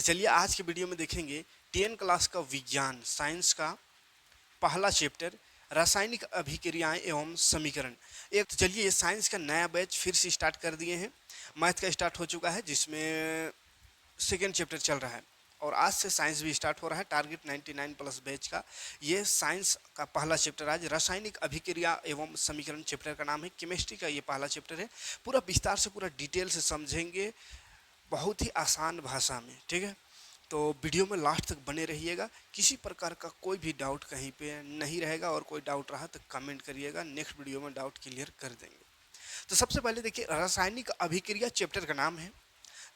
तो चलिए आज के वीडियो में देखेंगे 10 क्लास का विज्ञान साइंस का पहला चैप्टर रासायनिक अभिक्रियाएं एवं समीकरण। एक तो चलिए साइंस का नया बैच फिर से स्टार्ट कर दिए हैं। मैथ का स्टार्ट हो चुका है जिसमें सेकेंड चैप्टर चल रहा है और आज से साइंस भी स्टार्ट हो रहा है। टारगेट 99 प्लस बैच का ये साइंस का पहला चैप्टर आज रासायनिक अभिक्रिया एवं समीकरण चैप्टर का नाम है। केमिस्ट्री का ये पहला चैप्टर है। पूरा विस्तार से पूरा डिटेल से समझेंगे बहुत ही आसान भाषा में, ठीक है। तो वीडियो में लास्ट तक बने रहिएगा। किसी प्रकार का कोई भी डाउट कहीं पे नहीं रहेगा और कोई डाउट रहा तो कमेंट करिएगा, नेक्स्ट वीडियो में डाउट क्लियर कर देंगे। तो सबसे पहले देखिए रासायनिक अभिक्रिया चैप्टर का नाम है,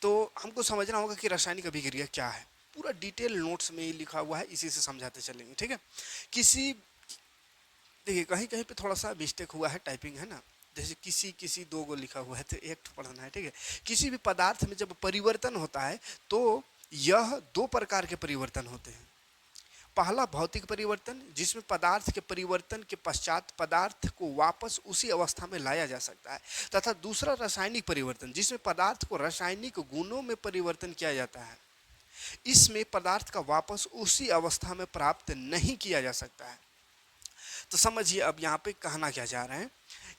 तो हमको समझना होगा कि रासायनिक अभिक्रिया क्या है। पूरा डिटेल नोट्स में ही लिखा हुआ है, इसी से समझाते चलेंगे, ठीक है। किसी देखिए कहीं कहीं पे थोड़ा सा मिस्टेक हुआ है, टाइपिंग है ना, जैसे किसी किसी दो गो लिखा हुआ है तो एक ठो पढ़ना है, ठीक है। किसी भी पदार्थ में जब परिवर्तन होता है तो यह दो प्रकार के परिवर्तन होते हैं। पहला भौतिक परिवर्तन जिसमें पदार्थ के परिवर्तन के पश्चात पदार्थ को वापस उसी अवस्था में लाया जा सकता है, तथा दूसरा रासायनिक परिवर्तन जिसमें पदार्थ को रासायनिक गुणों में परिवर्तन किया जाता है। इसमें पदार्थ का वापस उसी अवस्था में प्राप्त नहीं किया जा सकता है। तो समझिए अब यहाँ पे कहना क्या चाह रहे हैं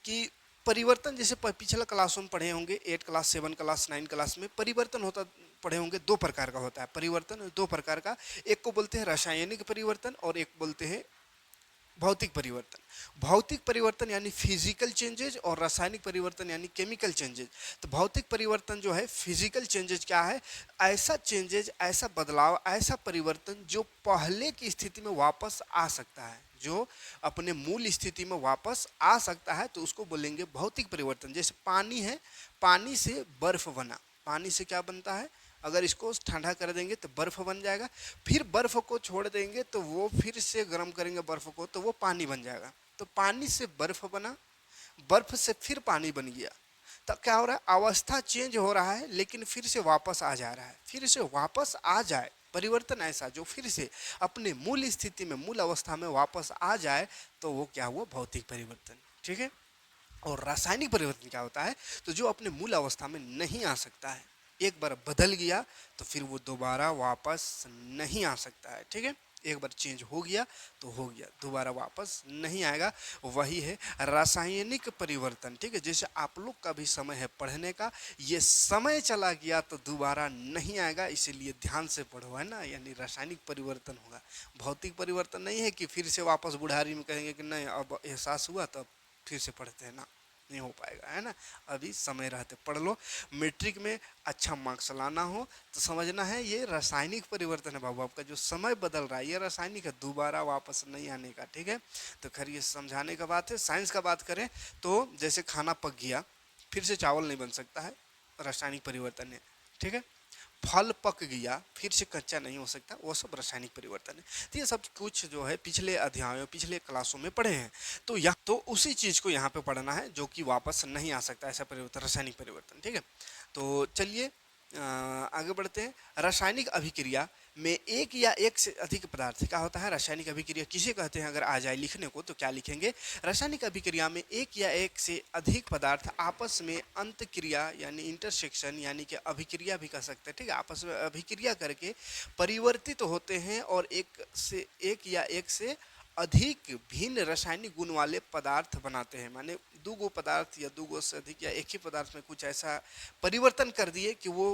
कि परिवर्तन जैसे पिछला क्लासों में पढ़े होंगे 8 क्लास 7 क्लास 9 क्लास में परिवर्तन होता पढ़े होंगे। दो प्रकार का होता है परिवर्तन, दो प्रकार का। एक को बोलते हैं रासायनिक परिवर्तन और एक बोलते हैं भौतिक परिवर्तन। भौतिक परिवर्तन यानी फिजिकल चेंजेज और रासायनिक परिवर्तन यानी केमिकल चेंजेज। तो भौतिक परिवर्तन जो है फिजिकल चेंजेज क्या है, ऐसा चेंजेज, ऐसा बदलाव, ऐसा परिवर्तन जो पहले की स्थिति में वापस आ सकता है, जो अपने मूल स्थिति में वापस आ सकता है, तो उसको बोलेंगे भौतिक परिवर्तन। जैसे पानी है, पानी से बर्फ बना, पानी से क्या बनता है, अगर इसको ठंडा कर देंगे तो बर्फ बन जाएगा, फिर बर्फ को छोड़ देंगे तो वो फिर से गर्म करेंगे बर्फ को तो वो पानी बन जाएगा। तो पानी से बर्फ बना, बर्फ से फिर पानी बन गया। तो क्या हो रहा है, अवस्था चेंज हो रहा है लेकिन फिर से वापस आ जा रहा है। फिर से वापस आ जाए परिवर्तन ऐसा जो फिर से अपने मूल स्थिति में, मूल अवस्था में वापस आ जाए, तो वो क्या हुआ, भौतिक परिवर्तन, ठीक है। और रासायनिक परिवर्तन क्या होता है, तो जो अपने मूल अवस्था में नहीं आ सकता है, एक बार बदल गया तो फिर वो दोबारा वापस नहीं आ सकता है, ठीक है। एक बार चेंज हो गया तो हो गया, दोबारा वापस नहीं आएगा। वही है रासायनिक परिवर्तन, ठीक है। जैसे आप लोग का भी समय है पढ़ने का, ये समय चला गया तो दोबारा नहीं आएगा, इसीलिए ध्यान से पढ़ो, है ना। यानी रासायनिक परिवर्तन होगा, भौतिक परिवर्तन नहीं है कि फिर से वापस बुढ़ारी में कहेंगे कि नहीं अब एहसास हुआ तो फिर से पढ़ते हैं ना, नहीं हो पाएगा, है ना। अभी समय रहते पढ़ लो। मैट्रिक में अच्छा मार्क्स लाना हो तो समझना है ये रासायनिक परिवर्तन है बाबू, आपका जो समय बदल रहा है ये रासायनिक है, दोबारा वापस नहीं आने का, ठीक है। तो खैर ये समझाने का बात है। साइंस का बात करें तो जैसे खाना पक गया फिर से चावल नहीं बन सकता है, रासायनिक परिवर्तन है, ठीक है। फल पक गया फिर से कच्चा नहीं हो सकता, वो सब रासायनिक परिवर्तन है। तो ये सब कुछ जो है पिछले अध्यायों, पिछले क्लासों में पढ़े हैं। तो यह तो उसी चीज़ को यहाँ पे पढ़ना है जो कि वापस नहीं आ सकता, ऐसा परिवर्तन रासायनिक परिवर्तन, ठीक है। तो चलिए आगे बढ़ते हैं। रासायनिक अभिक्रिया में एक या एक से अधिक पदार्थ क्या होता है, रासायनिक अभिक्रिया किसे कहते हैं, अगर आ जाए लिखने को तो क्या लिखेंगे, रासायनिक अभिक्रिया में एक या एक से अधिक पदार्थ आपस में अंतक्रिया यानी इंटरसेक्शन यानी कि अभिक्रिया भी कह सकते हैं, ठीक है। आपस में अभिक्रिया करके परिवर्तित होते हैं और एक या एक से अधिक भिन्न रासायनिक गुण वाले पदार्थ बनाते हैं। माने दो गो पदार्थ या दो गो से अधिक या एक ही पदार्थ में कुछ ऐसा परिवर्तन कर दिए कि वो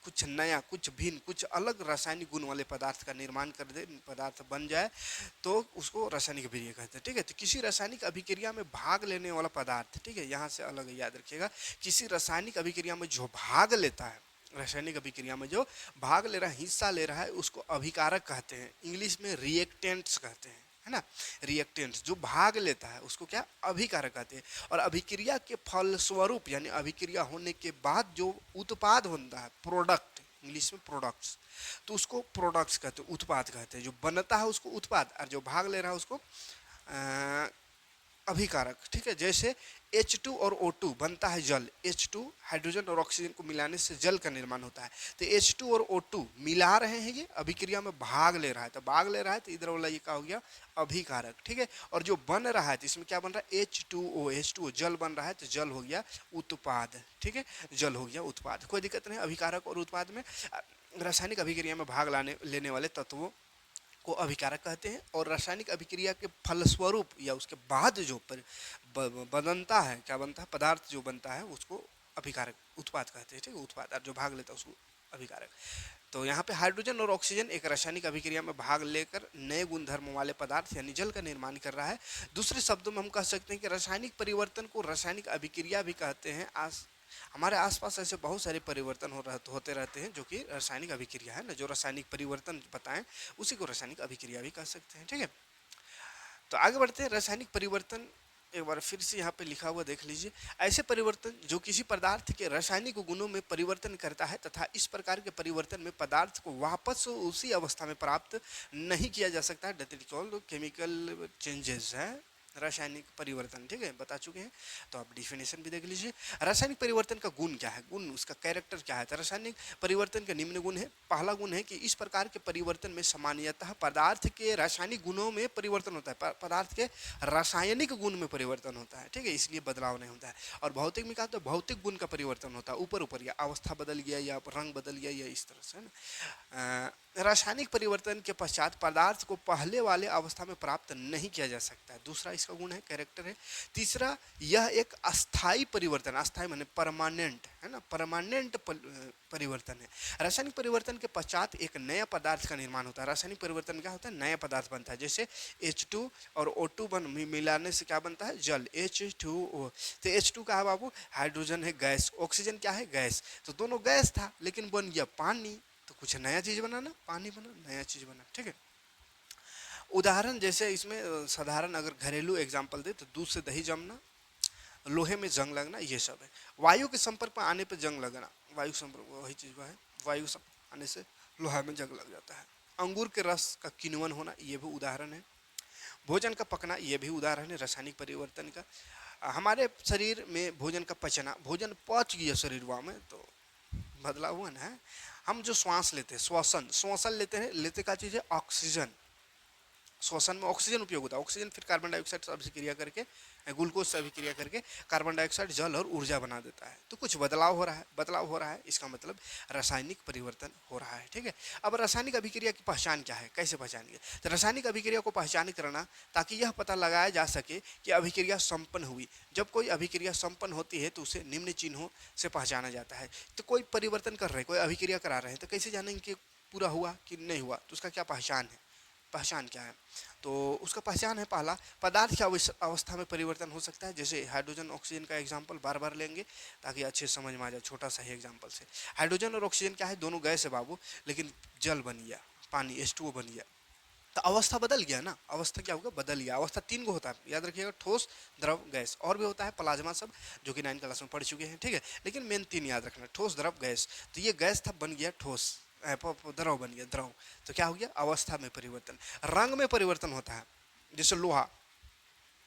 कुछ नया, कुछ भिन्न, कुछ अलग रासायनिक गुण वाले पदार्थ का निर्माण कर दे, पदार्थ बन जाए, तो उसको रासायनिक अभिक्रिया कहते हैं, ठीक है। तो किसी रासायनिक अभिक्रिया में भाग लेने वाला पदार्थ, ठीक है, यहाँ से अलग याद रखिएगा, किसी रासायनिक अभिक्रिया में जो भाग लेता है, रासायनिक अभिक्रिया में जो भाग ले रहा है, हिस्सा ले रहा है, उसको अभिकारक कहते हैं। इंग्लिश में रिएक्टेंट्स कहते हैं, है ना। रिएक्टेंट्स जो भाग लेता है उसको क्या, अभिकारक कहते हैं। और अभिक्रिया के फलस्वरूप यानी अभिक्रिया होने के बाद जो उत्पाद बनता है, प्रोडक्ट, इंग्लिश में प्रोडक्ट्स, तो उसको प्रोडक्ट्स कहते हैं, उत्पाद कहते हैं। जो बनता है उसको उत्पाद, और जो भाग ले रहा है उसको अभिकारक, ठीक है। जैसे H2 और O2 बनता है जल, H2 हाइड्रोजन और ऑक्सीजन को मिलाने से जल का निर्माण होता है। तो H2 और O2 मिला रहे हैं, ये अभिक्रिया में भाग ले रहा है, तो भाग ले रहा है तो इधर वाला ये क्या हो गया, अभिकारक, ठीक है। और जो बन रहा है तो इसमें क्या बन रहा है, H2O जल बन रहा है, तो जल हो गया उत्पाद, ठीक है, जल हो गया उत्पाद, कोई दिक्कत नहीं अभिकारक और उत्पाद में। रासायनिक अभिक्रिया में भाग लेने वाले तत्वों को अभिकारक कहते हैं, और रासायनिक अभिक्रिया के फलस्वरूप या उसके बाद जो बनता है, क्या बनता है, पदार्थ जो बनता है उसको अभिकारक उत्पाद कहते हैं। ठीक है, उत्पाद, और जो भाग लेता है उसको अभिकारक। तो यहाँ पे हाइड्रोजन और ऑक्सीजन एक रासायनिक अभिक्रिया में भाग लेकर नए गुणधर्म वाले पदार्थ यानी जल का निर्माण कर रहा है। दूसरे शब्दों में हम कह सकते हैं कि रासायनिक परिवर्तन को रासायनिक अभिक्रिया भी कहते हैं। हमारे आसपास ऐसे बहुत सारे परिवर्तन होते रहते हैं जो कि रासायनिक अभिक्रिया है ना, जो रासायनिक परिवर्तन बताएं उसी को रासायनिक अभिक्रिया भी कह सकते हैं। ठीक है, तो आगे बढ़ते हैं। रासायनिक परिवर्तन एक बार फिर से यहाँ पे लिखा हुआ देख लीजिए। ऐसे परिवर्तन जो किसी पदार्थ के रासायनिक गुणों में परिवर्तन करता है तथा इस प्रकार के परिवर्तन में पदार्थ को वापस उसी अवस्था में प्राप्त नहीं किया जा सकता है, that is called chemical changes है, रासायनिक परिवर्तन। ठीक है, बता चुके हैं, तो आप डिफिनेशन भी देख लीजिए। रासायनिक परिवर्तन का गुण क्या है, गुण उसका कैरेक्टर क्या है। तो रासायनिक परिवर्तन का निम्न गुण है। पहला गुण है कि इस प्रकार के परिवर्तन में सामान्यतः पदार्थ के रासायनिक गुणों में परिवर्तन होता है, पदार्थ के रासायनिक गुण में परिवर्तन होता है। ठीक है, इसलिए बदलाव नहीं होता है। और भौतिक में कहा तो भौतिक गुण का परिवर्तन होता है, ऊपर ऊपर, या अवस्था बदल गया या रंग बदल गया या इस तरह से, है ना। रासायनिक परिवर्तन के पश्चात पदार्थ को पहले वाले अवस्था में प्राप्त नहीं किया जा सकता है, दूसरा इसका गुण है, कैरेक्टर है। तीसरा, यह एक अस्थाई परिवर्तन, अस्थाई माने परमानेंट, है ना, परमानेंट परिवर्तन है। रासायनिक परिवर्तन के पश्चात एक नया पदार्थ का निर्माण होता है। रासायनिक परिवर्तन क्या होता है, नया पदार्थ बनता है। जैसे H2 और O2 मिलाने से क्या बनता है, जल, H2O। तो H2 का है बाबू, हाइड्रोजन है, गैस, ऑक्सीजन क्या है, गैस। तो दोनों गैस था लेकिन बन गया पानी, तो कुछ नया चीज बना ना, पानी बना, नया चीज बना। ठीक है, उदाहरण जैसे इसमें साधारण अगर घरेलू एग्जांपल दे तो दूध से दही जमना, लोहे में जंग लगना, ये सब है। वायु के संपर्क में आने पर जंग लगना, वायु संपर्क वही चीज है, वायु आने से लोहा में जंग लग जाता है। अंगूर के रस का किण्वन होना, ये भी उदाहरण है। भोजन का पकना, ये भी उदाहरण है रासायनिक परिवर्तन का। हमारे शरीर में भोजन का पचना, भोजन पच गया शरीर में तो बदलाव हुआ ना। हम जो श्वास लेते हैं, श्वसन, श्वसन लेते क्या चीज़ है, ऑक्सीजन। श्वसन में ऑक्सीजन उपयोग होता है, ऑक्सीजन फिर कार्बन डाइऑक्साइड से अभिक्रिया करके, ग्लूकोज से अभिक्रिया करके कार्बन डाइऑक्साइड जल और ऊर्जा बना देता है। तो कुछ बदलाव हो रहा है, इसका मतलब रासायनिक परिवर्तन हो रहा है। ठीक है, अब रासायनिक अभिक्रिया की पहचान क्या है, कैसे पहचानेंगे। तो रासायनिक अभिक्रिया को पहचान करना ताकि यह पता लगाया जा सके कि अभिक्रिया संपन्न हुई। जब कोई अभिक्रिया संपन्न होती है तो उसे निम्न चिन्हों से पहचाना जाता है। तो कोई परिवर्तन कर रहे हैं, कोई अभिक्रिया करा रहे हैं, तो कैसे जानेंगे कि पूरा हुआ कि नहीं हुआ, तो उसका क्या पहचान है, पहचान क्या है। तो उसका पहचान है, पहला, पदार्थ की अवस्था में परिवर्तन हो सकता है। जैसे हाइड्रोजन ऑक्सीजन का एग्जांपल बार बार लेंगे ताकि अच्छे समझ में आ जाए, छोटा सा ही एग्जांपल से। हाइड्रोजन और ऑक्सीजन क्या है, दोनों गैस है बाबू, लेकिन जल बन गया, पानी H2O बन गया, तो अवस्था बदल गया ना, अवस्था क्या होगा, बदल गया। अवस्था 3 को होता है, याद रखिएगा, ठोस, द्रव, गैस, और भी होता है प्लाज्मा सब, जो कि 9 क्लास में पढ़ चुके हैं। ठीक है, लेकिन मेन 3 याद रखना, ठोस, द्रव, गैस। तो ये गैस था, बन गया ठोस, द्रव बन गया, द्रव। तो क्या हो गया, अवस्था में परिवर्तन। रंग में परिवर्तन होता है, जैसे लोहा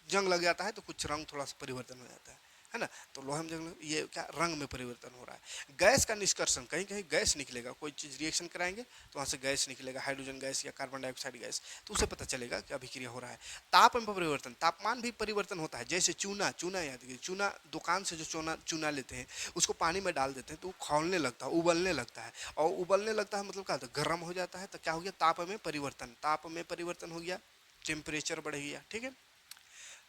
जंग लग जाता है तो कुछ रंग थोड़ा सा परिवर्तन हो जाता है ना। तो लोहा में जंग, ये क्या, रंग में परिवर्तन हो रहा है। गैस का निष्कर्षण, कहीं कहीं गैस निकलेगा, कोई चीज़ रिएक्शन कराएंगे तो वहाँ से गैस निकलेगा, हाइड्रोजन गैस या कार्बन डाइऑक्साइड गैस, तो उसे पता चलेगा कि अभिक्रिया हो रहा है। ताप में परिवर्तन, तापमान भी परिवर्तन होता है। जैसे चूना, चूना याद कीजिए, चूना दुकान से जो चूना लेते हैं उसको पानी में डाल देते हैं तो वो खौलने लगता है, उबलने लगता है, और उबलने लगता है मतलब क्या होता है, गर्म हो जाता है। तो क्या हो गया, ताप में परिवर्तन, ताप में परिवर्तन हो गया, टेम्परेचर बढ़ गया। ठीक है,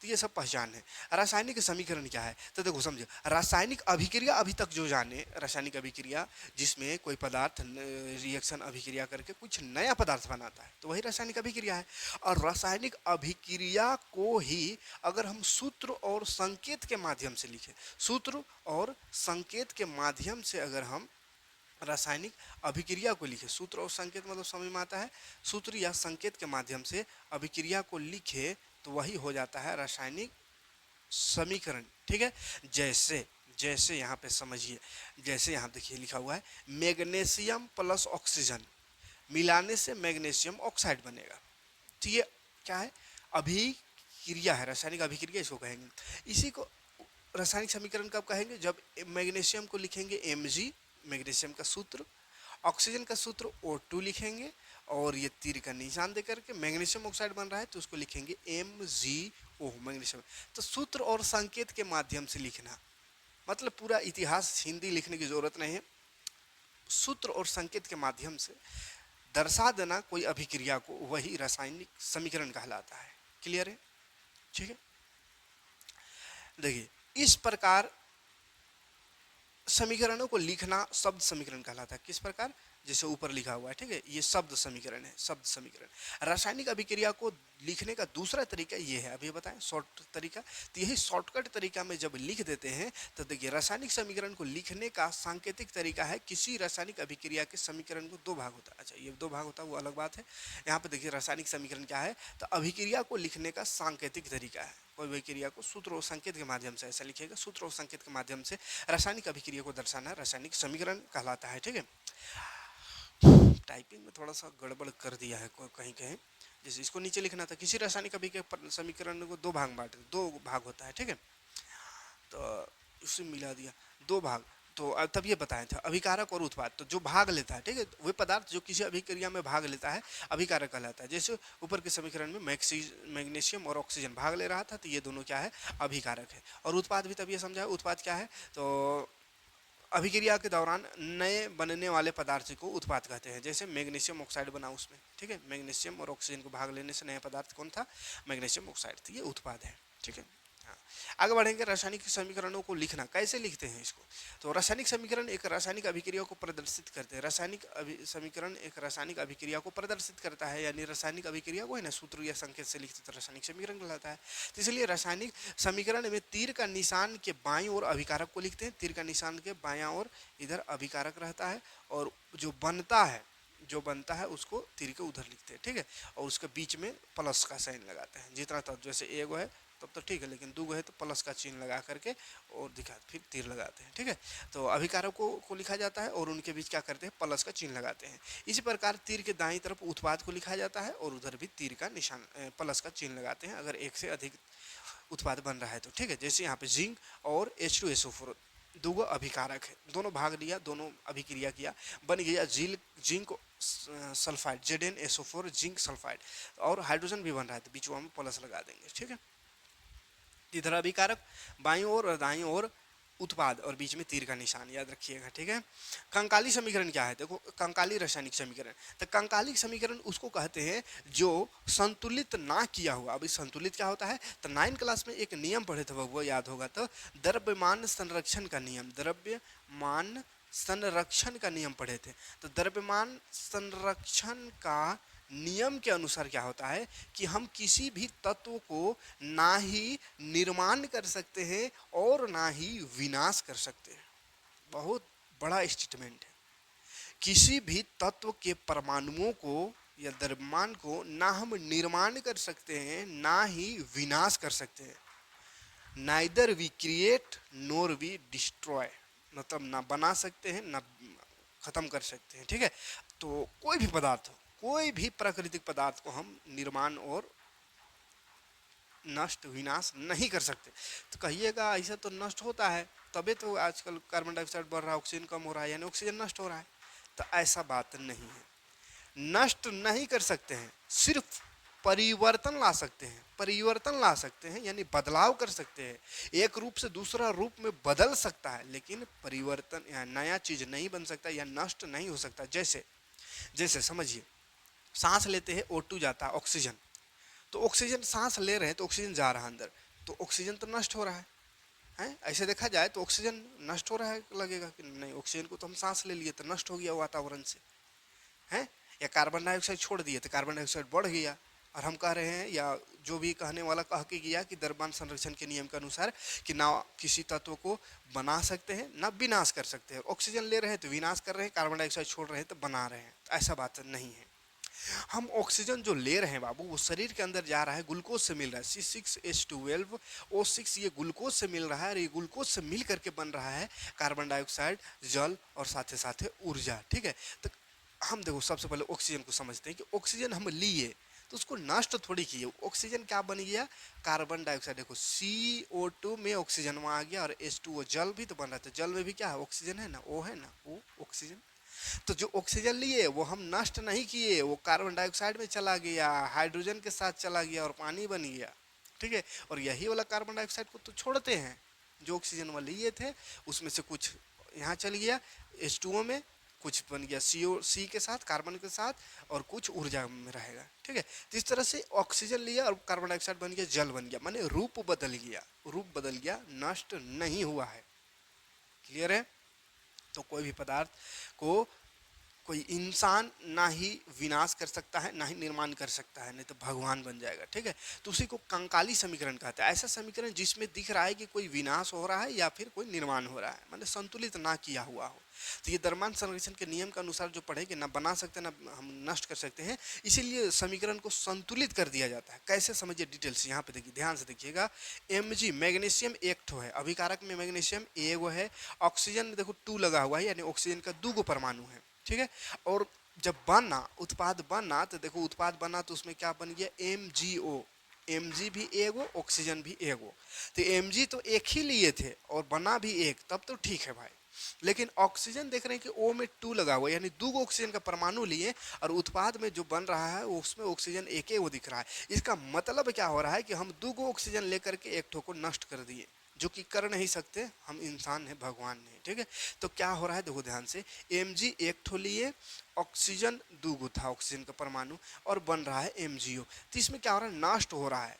तो ये सब पहचान है। रासायनिक समीकरण क्या है, तो देखो समझो, रासायनिक अभिक्रिया अभी तक जो जाने, रासायनिक अभिक्रिया जिसमें कोई पदार्थ रिएक्शन अभिक्रिया करके कुछ नया पदार्थ बनाता है, तो वही रासायनिक अभिक्रिया है। और रासायनिक अभिक्रिया को ही अगर हम सूत्र और संकेत के माध्यम से लिखें, सूत्र और संकेत के माध्यम से अगर हम रासायनिक अभिक्रिया को लिखे, सूत्र और संकेत मतलब समझ में आता है, सूत्र या संकेत के माध्यम से अभिक्रिया को लिखे तो वही हो जाता है रासायनिक समीकरण। ठीक है, जैसे जैसे यहाँ पे समझिए, जैसे यहाँ देखिए लिखा हुआ है, मैग्नीशियम प्लस ऑक्सीजन मिलाने से मैग्नीशियम ऑक्साइड बनेगा। तो ये क्या है, अभिक्रिया है, रासायनिक अभिक्रिया इसको कहेंगे। इसी को रासायनिक समीकरण कब कहेंगे, जब मैग्नीशियम को लिखेंगे Mg, मैग्नीशियम का सूत्र, ऑक्सीजन का सूत्र O2 लिखेंगे, और ये तीर का निशान देकर के मैग्नीशियम ऑक्साइड बन रहा है तो उसको लिखेंगे MgO, मैग्नीशियम। तो सूत्र और संकेत के माध्यम से लिखना, मतलब पूरा इतिहास हिंदी लिखने की जरूरत नहीं है, सूत्र और संकेत के माध्यम से दर्शा देना कोई अभिक्रिया को, वही रासायनिक समीकरण कहलाता है। क्लियर है? ठीक है, देखिए इस प्रकार समीकरणों को लिखना शब्द समीकरण कहलाता है। किस प्रकार? जैसे ऊपर लिखा हुआ है, ठीक है, ये शब्द समीकरण है, शब्द समीकरण। रासायनिक अभिक्रिया को लिखने का दूसरा तरीका ये है, अभी बताएं, शॉर्ट तरीका। तो यही शॉर्टकट तरीका में जब लिख देते हैं तो देखिए रासायनिक समीकरण को लिखने का सांकेतिक तरीका है, किसी रासायनिक अभिक्रिया के समीकरण को दो भाग होता है। अच्छा, ये दो भाग होता है वो अलग बात है। यहाँ पे देखिए रासायनिक समीकरण क्या है, तो अभिक्रिया को लिखने का सांकेतिक तरीका है। कोई भी क्रिया को सूत्र और संकेत के माध्यम से ऐसा लिखिएगा, सूत्र और संकेत के माध्यम से रासायनिक अभिक्रिया को दर्शाना रासायनिक समीकरण कहलाता है। ठीक है, टाइपिंग में थोड़ा सा गड़बड़ कर दिया है कहीं कहीं, जैसे इसको नीचे लिखना था, किसी रासायनिक अभिक्रिया समीकरण को दो भाग बांटे, दो भाग होता है। ठीक है, तो उससे मिला दिया दो भाग। तो तब ये बताया था अभिकारक और उत्पाद, तो जो भाग लेता है, ठीक है, वह पदार्थ जो किसी अभिक्रिया में भाग लेता है अभिकारक कहलाता है। जैसे ऊपर के समीकरण में मैग्नीशियम और ऑक्सीजन भाग ले रहा था, तो ये दोनों क्या है, अभिकारक है। और उत्पाद भी तब ये समझा, उत्पाद क्या है, तो अभिक्रिया के दौरान नए बनने वाले पदार्थ को उत्पाद कहते हैं। जैसे मैग्नीशियम ऑक्साइड बना उसमें, ठीक है, मैग्नीशियम और ऑक्सीजन को भाग लेने से नया पदार्थ कौन था, मैग्नीशियम ऑक्साइड, तो ये उत्पाद है। ठीक है, हाँ, आगे बढ़ेंगे। रासायनिक समीकरणों को लिखना कैसे लिखते हैं इसको, तो रासायनिक समीकरण एक रासायनिक अभिक्रिया को प्रदर्शित करते हैं। रासायनिक समीकरण एक रासायनिक अभिक्रिया को प्रदर्शित करता है, यानी रासायनिक अभिक्रिया को है ना सूत्र या संकेत से लिखते तो रासायनिक समीकरण कहलाता है। तो इसलिए रासायनिक समीकरण में तीर का निशान के बाईं ओर अभिकारक को लिखते हैं, तीर का निशान के बायां ओर इधर अभिकारक रहता है, और जो बनता है उसको तीर के उधर लिखते हैं। ठीक है, और उसके बीच में प्लस का साइन लगाते हैं। जितना तक जैसे एगो है तब तो ठीक है, लेकिन दूगो है तो प्लस का चिन्ह लगा करके और दिखा फिर तीर लगाते हैं। ठीक है, तो अभिकारकों को लिखा जाता है और उनके बीच क्या करते हैं, प्लस का चिन्ह लगाते हैं। इसी प्रकार तीर के दाईं तरफ उत्पाद को लिखा जाता है और उधर भी तीर का निशान प्लस का चिन्ह लगाते हैं अगर एक से अधिक उत्पाद बन रहा है तो। ठीक है, जैसे यहाँ पे जिंक और H2SO4 दो अभिकारक है, दोनों भाग लिया, दोनों अभिक्रिया किया, बन गया zinc sulphide ZnSO4 zinc sulphide, और हाइड्रोजन भी बन रहा है तो बीच में प्लस लगा देंगे। ठीक है, इधर अभिकारक बाईं ओर और दाईं ओर उत्पाद और बीच में तीर का निशान, याद रखिएगा। ठीक है, कंकाली समीकरण क्या है, देखो कंकाली रासायनिक समीकरण, तो कंकाली समीकरण उसको कहते हैं जो संतुलित ना किया हुआ। अभी संतुलित क्या होता है, तो 9 क्लास में एक नियम पढ़े थे वो याद होगा, तो द्रव्यमान संरक्षण का नियम, द्रव्यमान संरक्षण का नियम पढ़े थे। तो द्रव्यमान संरक्षण का नियम के अनुसार क्या होता है कि हम किसी भी तत्व को ना ही निर्माण कर सकते हैं और ना ही विनाश कर सकते हैं। बहुत बड़ा स्टेटमेंट है। किसी भी तत्व के परमाणुओं को या द्रव्यमान को ना हम निर्माण कर सकते हैं ना ही विनाश कर सकते हैं। Neither we create nor we destroy, मतलब ना बना सकते हैं ना खत्म कर सकते हैं। ठीक है, तो कोई भी पदार्थ हो, कोई भी प्राकृतिक पदार्थ को हम निर्माण और नष्ट विनाश नहीं कर सकते। तो कहिएगा ऐसा तो नष्ट होता है, तभी तो आजकल कार्बन डाइऑक्साइड बढ़ रहा है, ऑक्सीजन कम हो रहा है, यानी ऑक्सीजन नष्ट हो रहा है। तो ऐसा बात नहीं है, नष्ट नहीं कर सकते हैं, सिर्फ परिवर्तन ला सकते हैं। परिवर्तन ला सकते हैं यानी बदलाव कर सकते हैं, एक रूप से दूसरा रूप में बदल सकता है, लेकिन परिवर्तन या नया चीज नहीं बन सकता या नष्ट नहीं हो सकता। जैसे समझिए, सांस लेते हैं O2 जाता है ऑक्सीजन, तो ऑक्सीजन सांस ले रहे हैं तो ऑक्सीजन जा रहा है अंदर, तो ऑक्सीजन तो नष्ट हो रहा है। ऐसे देखा जाए तो ऑक्सीजन नष्ट हो रहा है, लगेगा कि नहीं ऑक्सीजन को तो हम सांस ले लिए तो नष्ट हो गया वातावरण से, है, या कार्बन डाइऑक्साइड छोड़ दिए तो कार्बन डाइऑक्साइड बढ़ गया। और हम कह रहे हैं या जो भी कहने वाला कह के गया कि द्रव्यमान संरक्षण के नियम के अनुसार कि ना किसी तत्व को बना सकते हैं ना विनाश कर सकते हैं। ऑक्सीजन ले रहे हैं तो विनाश कर रहे हैं, कार्बन डाइऑक्साइड छोड़ रहे हैं तो बना रहे हैं, तो ऐसा बात नहीं है। हम ऑक्सीजन जो ले रहे हैं बाबू वो शरीर के अंदर जा रहा है, ग्लूकोज से मिल रहा है, C6H12O6, ये ग्लूकोज से मिल रहा है और ये ग्लूकोज से मिल करके बन रहा है कार्बन डाइऑक्साइड, जल और साथ ही साथ ऊर्जा। ठीक है, तो हम देखो सबसे पहले ऑक्सीजन को समझते हैं कि ऑक्सीजन हम लिए तो उसको नष्ट थोड़ी किए। ऑक्सीजन क्या बन गया, कार्बन डाइऑक्साइड, देखो CO2 में ऑक्सीजन आ गया और H2O जल भी तो बन रहा था, जल में भी क्या है ऑक्सीजन है ना, O है ना, O ऑक्सीजन। तो जो ऑक्सीजन लिए वो हम नष्ट नहीं किए, वो कार्बन डाइऑक्साइड में चला गया, हाइड्रोजन के साथ चला गया और पानी बन गया। ठीक है, और यही वाला कार्बन डाइऑक्साइड को तो छोड़ते हैं, जो ऑक्सीजन वाले लिए थे उसमें से कुछ यहाँ चल गया H2O में कुछ बन गया सी के साथ, कार्बन के साथ, और कुछ ऊर्जा में रहेगा। ठीक है, तो इस तरह से ऑक्सीजन लिया और कार्बन डाइऑक्साइड बन गया, जल बन गया, माने रूप बदल गया, रूप बदल गया, नष्ट नहीं हुआ है। क्लियर है? तो कोई भी पदार्थ को कोई इंसान ना ही विनाश कर सकता है, ना ही निर्माण कर सकता है, नहीं तो भगवान बन जाएगा। ठीक है, तो उसी को कंकाली समीकरण कहते हैं। ऐसा समीकरण जिसमें दिख रहा है कि कोई विनाश हो रहा है या फिर कोई निर्माण हो रहा है, मतलब संतुलित ना किया हुआ हो। तो ये द्रव्यमान संरक्षण के नियम के अनुसार जो पढ़ेंगे, ना बना सकते ना हम नष्ट कर सकते हैं, इसीलिए समीकरण को संतुलित कर दिया जाता है। कैसे, समझिए डिटेल से। यहाँ पे देखिए, ध्यान से देखिएगा। Mg मैग्नीशियम एक ठो है, अभिकारक में मैग्नीशियम एगो है, ऑक्सीजन में देखो 2 लगा हुआ है, यानी ऑक्सीजन का 2 गो परमाणु है। ठीक है, और जब बना उत्पाद बना तो देखो उत्पाद बना तो उसमें क्या बन गया, MgO। Mg भी एगो, ऑक्सीजन भी एगो। तो Mg तो एक ही लिए थे और बना भी एक, तब तो ठीक है भाई। लेकिन ऑक्सीजन देख रहे हैं कि O में 2 लगा हुआ है, यानी 2 गो ऑक्सीजन का परमाणु लिए, और उत्पाद में जो बन रहा है उसमें ऑक्सीजन एक ही वो दिख रहा है। इसका मतलब क्या हो रहा है कि हम 2 गो ऑक्सीजन लेकर के एक ठो को नष्ट कर दिए, जो कि कर नहीं सकते, हम इंसान हैं, भगवान नहीं। ठीक है, तो क्या हो रहा है, देखो ध्यान से। Mg एक ठो लिए, ऑक्सीजन 2 गो था, ऑक्सीजन का परमाणु, और बन रहा है MgO। तो इसमें क्या हो रहा है, नष्ट हो रहा है।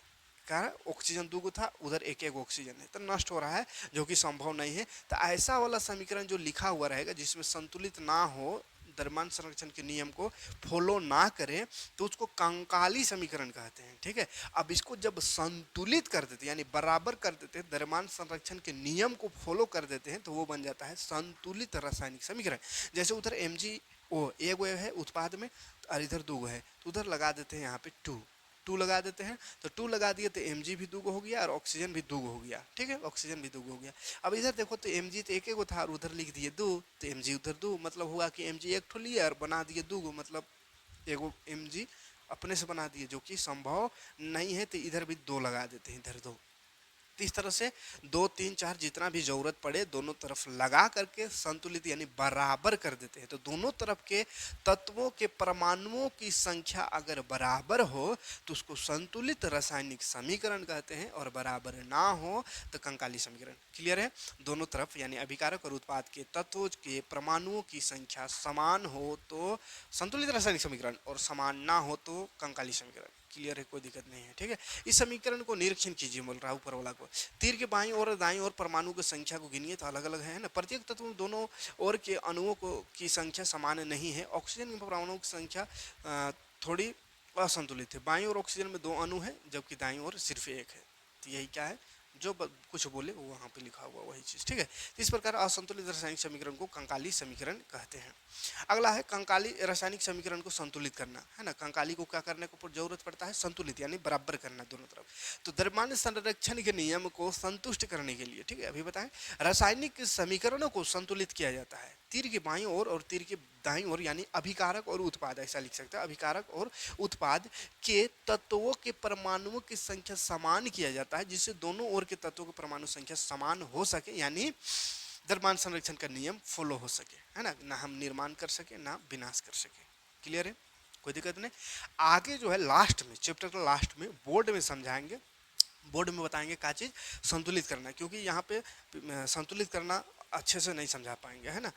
क्या है, ऑक्सीजन 2 गो था, उधर एक एक ऑक्सीजन है, तो नष्ट हो रहा है, जो कि संभव नहीं है। तो ऐसा वाला समीकरण जो लिखा हुआ रहेगा, जिसमें संतुलित ना हो, द्रव्यमान संरक्षण के नियम को फॉलो ना करें, तो उसको कंकाली समीकरण कहते हैं। ठीक है, अब इसको जब संतुलित कर देते हैं, यानी बराबर कर देते हैं, द्रव्यमान संरक्षण के नियम को फॉलो कर देते हैं, तो वो बन जाता है संतुलित रासायनिक समीकरण। जैसे उधर MgO एगो है उत्पाद में, और इधर 2 गो है, तो उधर लगा देते हैं यहाँ पे 2 लगा देते हैं, तो 2 लगा दिए तो Mg भी 2 गो हो गया और ऑक्सीजन भी 2 गो हो गया। ठीक है, ऑक्सीजन भी 2 गो हो गया। अब इधर देखो तो Mg तो एक गो था और उधर लिख दिए 2, तो Mg उधर 2, मतलब हुआ कि Mg एक ठो लिया और बना दिए 2 गो, मतलब एगो Mg अपने से बना दिए, जो कि संभव नहीं है। तो इधर भी 2 लगा देते हैं, इधर 2। तो इस तरह से 2, 3, 4 जितना भी जरूरत पड़े दोनों तरफ लगा करके संतुलित यानी बराबर कर देते हैं। तो दोनों तरफ के तत्वों के परमाणुओं की संख्या अगर बराबर हो तो उसको संतुलित रासायनिक समीकरण कहते हैं, और बराबर ना हो तो कंकाली समीकरण। क्लियर है? दोनों तरफ यानी अभिकारक और उत्पाद के तत्वों के परमाणुओं की संख्या समान हो तो संतुलित रासायनिक समीकरण, और समान ना हो तो कंकाली समीकरण। क्लियर है? कोई दिक्कत नहीं है। ठीक है, इस समीकरण को निरीक्षण कीजिए, बोल रहा है ऊपर वाला को। तीर के बाईं ओर और दाईं ओर परमाणु की संख्या को गिनिए, तो अलग अलग है ना। प्रत्येक तत्व में दोनों ओर के अणुओं को की संख्या समान नहीं है। ऑक्सीजन के परमाणुओं की संख्या थोड़ी असंतुलित है। बाईं ओर ऑक्सीजन में 2 अणु है, जबकि दाईं ओर सिर्फ एक है। तो यही क्या है, जो कुछ बोले वो वहाँ पे लिखा हुआ वही चीज़। ठीक है, तो इस प्रकार असंतुलित रासायनिक समीकरण को कंकाली समीकरण कहते हैं। अगला है कंकाली रासायनिक समीकरण को संतुलित करना, है ना। कंकाली को क्या करने को जरूरत पड़ता है, संतुलित यानी बराबर करना दोनों तरफ। तो द्रव्यमान संरक्षण के नियम को संतुष्ट करने के लिए, ठीक है, अभी बताएं, रासायनिक समीकरणों को संतुलित किया जाता है। तीर की बाईं ओर और तीर की दाईं ओर यानी अभिकारक और उत्पाद, ऐसा लिख सकते हैं। अभिकारक और उत्पाद के तत्वों के परमाणुओं की संख्या समान किया जाता है, जिससे दोनों ओर के तत्वों की परमाणु संख्या समान हो सके, यानी द्रव्यमान संरक्षण का नियम फॉलो हो सके, है ना। ना हम निर्माण कर सके ना विनाश कर सके। क्लियर है? कोई दिक्कत नहीं। आगे जो है लास्ट में, चैप्टर के लास्ट में बोर्ड में समझाएंगे, बोर्ड में बताएंगे क्या चीज़ संतुलित करना, क्योंकि यहाँ पे संतुलित करना अच्छे से नहीं समझा पाएंगे, है ना।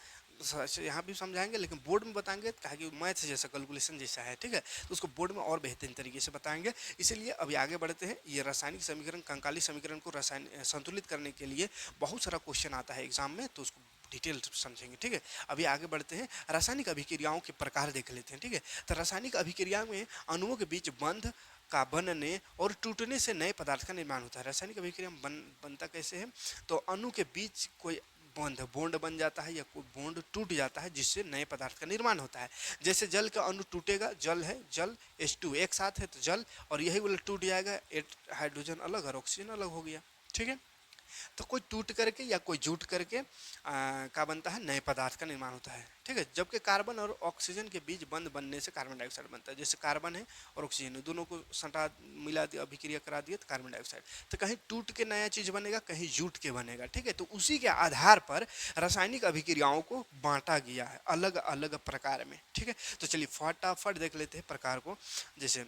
यहाँ भी समझाएंगे लेकिन बोर्ड में बताएंगे, कहा कि मैथ जैसा, कैलकुलेशन जैसा है, ठीक है, तो उसको बोर्ड में और बेहतरीन तरीके से बताएंगे। इसीलिए अभी आगे बढ़ते हैं। ये रासायनिक समीकरण, कंकाली समीकरण को संतुलित करने के लिए बहुत सारा क्वेश्चन आता है एग्जाम में, तो उसको डिटेल समझेंगे। ठीक है, अभी आगे बढ़ते हैं। रासायनिक अभिक्रियाओं के प्रकार देख लेते हैं। ठीक है, तो रासायनिक अभिक्रिया में अणुओं के बीच बंध का बनने और टूटने से नए पदार्थ का निर्माण होता है। रासायनिक अभिक्रिया बनता कैसे है, तो अणु के बीच कोई बॉन्ड बन जाता है या कोई बॉन्ड टूट जाता है, जिससे नए पदार्थ का निर्माण होता है। जैसे जल का अणु टूटेगा, जल है, जल H2 एक साथ है तो जल, और यही वाला टूट जाएगा, हाइड्रोजन अलग और ऑक्सीजन अलग हो गया। ठीक है, तो कोई टूट करके या कोई जुट करके क्या बनता है, नए पदार्थ का निर्माण होता है। ठीक है, जबकि कार्बन और ऑक्सीजन के बीच बंध बनने से कार्बन डाइऑक्साइड बनता है। जैसे कार्बन है और ऑक्सीजन है, दोनों को सटा मिला दिया, अभिक्रिया करा दिया तो कार्बन डाइऑक्साइड। तो कहीं टूट के नया चीज बनेगा, कहीं जुट के बनेगा। ठीक है, तो उसी के आधार पर रासायनिक अभिक्रियाओं को बांटा गया है अलग अलग प्रकार में। ठीक है, तो चलिए फटाफट देख लेते हैं प्रकार को। जैसे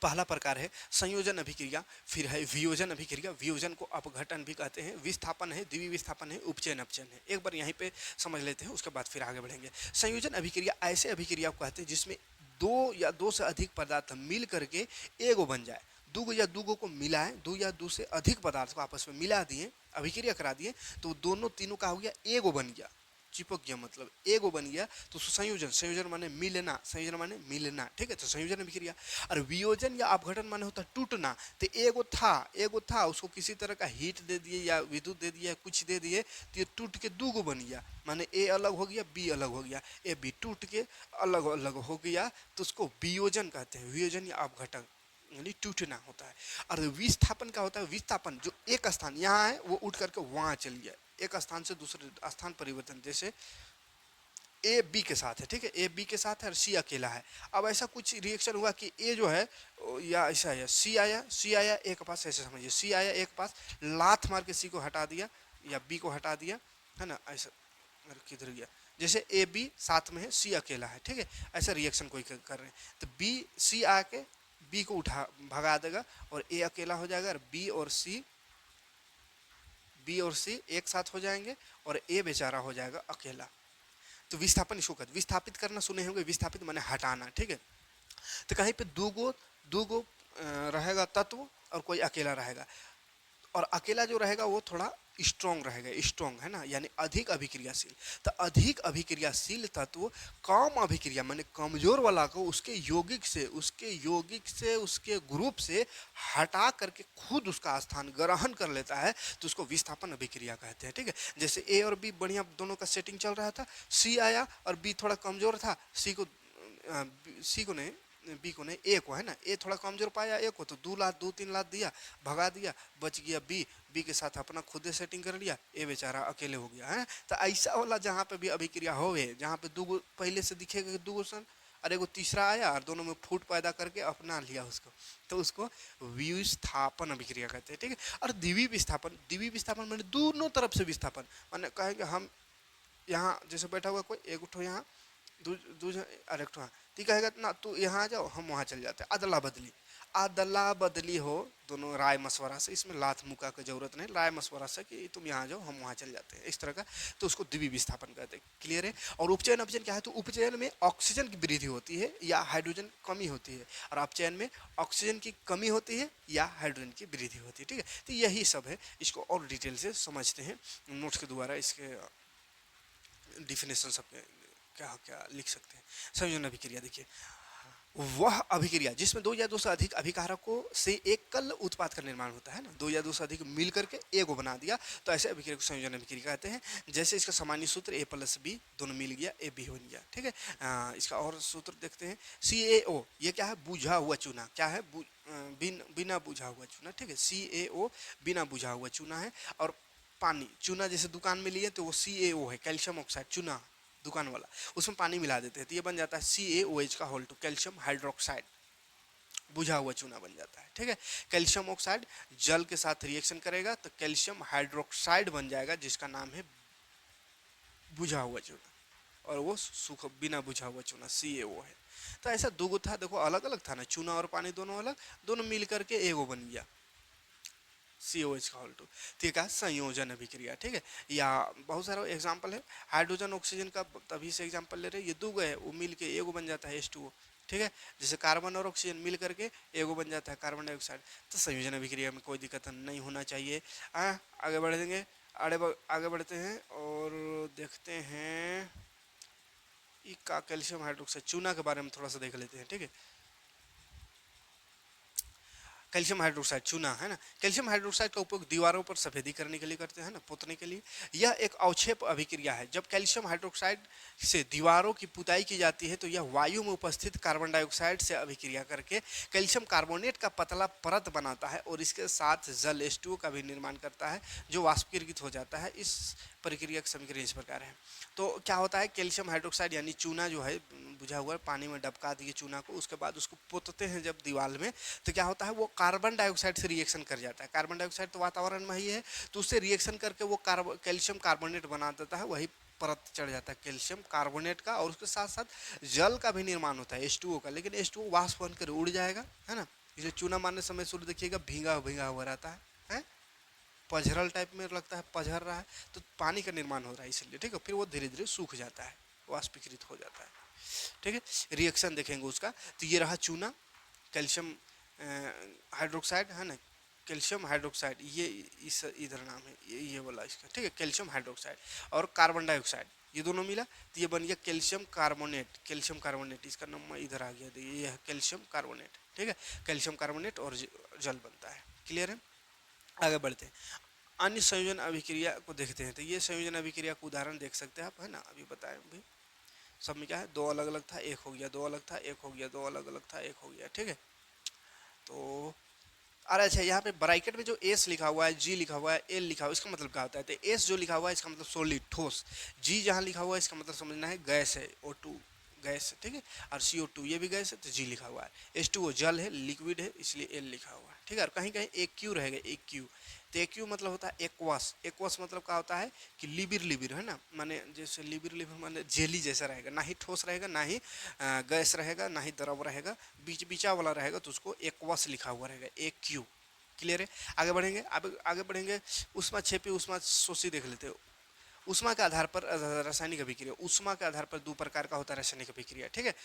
पहला प्रकार है संयोजन अभिक्रिया, फिर है वियोजन अभिक्रिया, वियोजन को अपघटन भी कहते हैं, विस्थापन है, द्विविस्थापन है, उपचयन अपचयन है। एक बार यहीं पे समझ लेते हैं, उसके बाद फिर आगे बढ़ेंगे। संयोजन अभिक्रिया ऐसे अभिक्रिया को कहते हैं जिसमें दो या दो से अधिक पदार्थ मिल करके एगो बन जाए। दो या दूगो को मिलाएं, दो या दो से अधिक पदार्थ को आपस में मिला दिए, अभिक्रिया करा दिए, तो दोनों तीनों का हो गया एगो बन गया, चिपक गया, मतलब एगो बन गया, तो संयोजन, संयोजन माने मिलना, संयोजन माने मिलना, ठीक है, तो संयोजन अभिक्रिया। और वियोजन या अपघटन माने होता है टूटना, तो एगो था उसको किसी तरह का हीट दे दिए या विद्युत दे दिया, कुछ दे दिए, तो ये टूट के दूगो बन गया, माने ए अलग हो गया, बी अलग हो गया, ए बी टूट के अलग अलग हो गया, तो उसको वियोजन कहते हैं, वियोजन या अपघटन यानी टूटना होता है। और विस्थापन क्या होता है, विस्थापन जो एक स्थान यहाँ है वो उठ करके वहाँ चल गया, एक स्थान से दूसरे स्थान परिवर्तन, जैसे ए बी के साथ है, ठीक है, ए बी के साथ है और सी अकेला है। अब ऐसा कुछ रिएक्शन हुआ कि ए जो है या ऐसा है, सी आया ए के पास, ऐसे समझिए सी आया ए के पास, लात मार के सी को हटा दिया या बी को हटा दिया, है ना, ऐसा किधर गया, जैसे ए बी साथ में है, सी अकेला है, ठीक है, ऐसा रिएक्शन कोई कर रहे हैं, तो बी सी आके बी को उठा भगा देगा और ए अकेला हो जाएगा, और बी और सी एक साथ हो जाएंगे और ए बेचारा हो जाएगा अकेला। तो विस्थापन इसको कहते, विस्थापित करना सुने होंगे, विस्थापित माने हटाना, ठीक है। तो कहीं पे दूगो रहेगा तत्व और कोई अकेला रहेगा, और अकेला जो रहेगा वो थोड़ा स्ट्रॉन्ग रहेगा, स्ट्रॉन्ग है ना, यानी अधिक अभिक्रियाशील। तो अधिक अभिक्रियाशील तत्व कम अभिक्रिया माने कमजोर वाला को उसके यौगिक से उसके ग्रुप से हटा करके खुद उसका स्थान ग्रहण कर लेता है, तो उसको विस्थापन अभिक्रिया कहते हैं, ठीक है। जैसे ए और बी बढ़िया दोनों का सेटिंग चल रहा था, सी आया और बी थोड़ा कमजोर था, सी को नहीं, बी को नहीं, ए को, है ना, ए थोड़ा कमजोर पाया ए को, तो 2-3 लात दिया, भगा दिया, बच गया बी के साथ अपना खुद सेटिंग कर लिया, ए बेचारा अकेले हो गया है। तो ऐसा वाला जहाँ पे भी अभिक्रिया होवे, जहाँ पे दूगो पहले से दिखेगा दूगो सन और एगो तीसरा आया और दोनों में फूट पैदा करके अपना लिया उसको, तो उसको विस्थापन अभिक्रिया कहते हैं, ठीक है। और द्विविस्थापन मैंने दोनों तरफ से विस्थापन, माने कहेंगे हम यहाँ जैसे बैठा हुआ कोई एक उठो यहाँ अरे ती कहेगा ना तू यहाँ आ जाओ, हम वहाँ चल जाते हैं, अदला बदली हो दोनों राय मशवरा से, इसमें लात मुका की जरूरत नहीं, राय मशवरा से कि तुम यहाँ जाओ हम वहाँ चल जाते हैं, इस तरह का, तो उसको द्विवीय विस्थापन कहते हैं, क्लियर है। और उपचयन अपचयन क्या है, तो उपचयन में ऑक्सीजन की वृद्धि होती है या हाइड्रोजन कमी होती है, और अपचयन में ऑक्सीजन की कमी होती है या हाइड्रोजन की वृद्धि होती है, ठीक है। तो यही सब है, इसको और डिटेल से समझते हैं नोट्स के द्वारा, इसके डिफिनेशन सब क्या क्या लिख सकते हैं। संयोजन अभिक्रिया देखिए, वह अभिक्रिया जिसमें दो या दो से अधिक अभिकारकों से एकल उत्पाद का निर्माण होता है ना, दो या दो से अधिक मिल करके ए को बना दिया, तो ऐसे अभिक्रिया को संयोजन अभिक्रिया कहते हैं। जैसे इसका सामान्य सूत्र ए प्लस बी दोनों मिल गया, ए बी बन गया, ठीक है। इसका और सूत्र देखते हैं, CaO, ये क्या है, बुझा हुआ चूना, क्या है, बिना बुझा हुआ चूना, ठीक है, CaO बिना बुझा हुआ चूना है। और पानी, चूना जैसे दुकान में लिए तो वो CaO है, कैल्शियम ऑक्साइड चूना दुकान वाला, उसमें पानी मिला देते हैं तो ये बन जाता है CaOH का होल टू, कैल्शियम हाइड्रोक्साइड, बुझा हुआ चूना बन जाता है, ठीक है। कैल्शियम ऑक्साइड जल के साथ रिएक्शन करेगा तो कैल्शियम हाइड्रोक्साइड बन जाएगा, जिसका नाम है बुझा हुआ चूना, और वो सूखा बिना बुझा हुआ चूना CaO है। तो ऐसा दो था, देखो अलग अलग था ना, चूना और पानी दोनों अलग, दोनों मिल करके एगो बन गया, COH का होल टू, ठीक है, संयोजन अभिक्रिया, ठीक है। या बहुत सारा एग्जांपल है, हाइड्रोजन ऑक्सीजन का तभी से एग्जांपल ले रहे हैं, ये दो गए वो मिल के एगो बन जाता है H2O, ठीक है। जैसे कार्बन और ऑक्सीजन मिल करके एगो बन जाता है कार्बन डाइऑक्साइड, तो संयोजन अभिक्रिया में कोई दिक्कत नहीं होना चाहिए। आगे बढ़ेंगे, आगे बढ़ते हैं और देखते हैं का कैल्शियम हाइड्रोक्साइड चूना के बारे में थोड़ा सा देख लेते हैं, ठीक है। कैल्शियम हाइड्रोक्साइड चूना है ना, कैल्शियम हाइड्रोक्साइड का उपयोग दीवारों पर सफेदी करने के लिए करते हैं ना, पोतने के लिए। यह एक अवक्षेप अभिक्रिया है, जब कैल्शियम हाइड्रोक्साइड से दीवारों की पुताई की जाती है तो यह वायु में उपस्थित कार्बन डाइऑक्साइड से अभिक्रिया करके कैल्शियम कार्बोनेट का पतला परत बनाता है और इसके साथ जल H2O का भी निर्माण करता है, जो वाष्पीकृत हो जाता है। इस प्रक्रिया का समीकरण इस प्रकार है। तो क्या होता है, कैल्शियम हाइड्रोक्साइड यानी चूना जो है बुझा हुआ पानी में डबका दिए चूना को, उसके बाद उसको पोतते हैं जब दीवार में, तो क्या होता है, वो कार्बन डाइऑक्साइड से रिएक्शन कर जाता है। कार्बन डाइऑक्साइड तो वातावरण में ही है, तो उससे रिएक्शन करके वो कैल्शियम कार्बोनेट बना देता है, वही परत चढ़ जाता है कैल्शियम कार्बोनेट का, और उसके साथ साथ जल का भी निर्माण होता है H2O का, लेकिन H2O वाष्प बनकर उड़ जाएगा, है ना, इसलिए चूना मारने समय सूर्य देखिएगा भींगा भींगा हुआ रहता है, पझरल टाइप में लगता है, पझर रहा है, तो पानी का निर्माण हो रहा है इसलिए, ठीक है। फिर वो धीरे धीरे सूख जाता है, वाष्पीकृत हो जाता है, ठीक है। रिएक्शन देखेंगे उसका, तो ये रहा चूना, कैल्शियम हाइड्रोक्साइड है ना, कैल्शियम हाइड्रोक्साइड, ये इस इधर नाम है, ये वाला इसका, ठीक है, कैल्शियम हाइड्रोक्साइड। और कार्बन डाइऑक्साइड, ये दोनों मिला तो ये बन गया कैल्शियम कार्बोनेट, कैल्शियम कार्बोनेट, इसका नाम इधर आ गया, देखिए ये है कैल्शियम कार्बोनेट, ठीक है। कैल्शियम कार्बोनेट और जल बनता है, क्लियर है। आगे बढ़ते हैं, अन्य संयोजन अभिक्रिया को देखते हैं। तो ये संयोजन अभिक्रिया का उदाहरण देख सकते हैं आप, है ना, अभी बताएं अभी सब में क्या है, दो अलग अलग था एक हो गया, दो अलग था एक हो गया, दो अलग अलग था एक हो गया, ठीक है। तो अरे अच्छा, यहाँ पे ब्रैकेट में जो एस लिखा हुआ है, जी लिखा हुआ है, एल लिखा हुआ है, इसका मतलब क्या होता है, तो एस जो लिखा हुआ है इसका मतलब सॉलिड ठोस, जी जहाँ लिखा हुआ है इसका मतलब समझना है गैस है, O2 गैस है, ठीक है। और CO2 ये भी गैस है, तो जी लिखा हुआ है। H2O जल है, लिक्विड है, इसलिए एल लिखा हुआ है, ठीक है। और कहीं कहीं एक क्यू रहेगा, एक क्यू, तो एक क्यू मतलब होता है एक्वस, एक्वस मतलब क्या होता है कि लिबिर लिबिर, है ना, माने जैसे लिबिर लिबिर माने जेली जैसा रहेगा, ना ही ठोस रहेगा, ना ही गैस रहेगा, ना ही द्रव रहेगा, बीच बीचा वाला रहेगा, तो उसको एक्वस लिखा हुआ रहेगा, एक क्यू, क्लियर है। आगे बढ़ेंगे, अब आगे बढ़ेंगे, उष्मा छेपी उष्मा शोषी देख लेते हो। उष्मा के आधार पर रासायनिक अभिक्रिया, उष्मा के आधार पर दो प्रकार का होता है रासायनिक अभिक्रिया, ठीक है,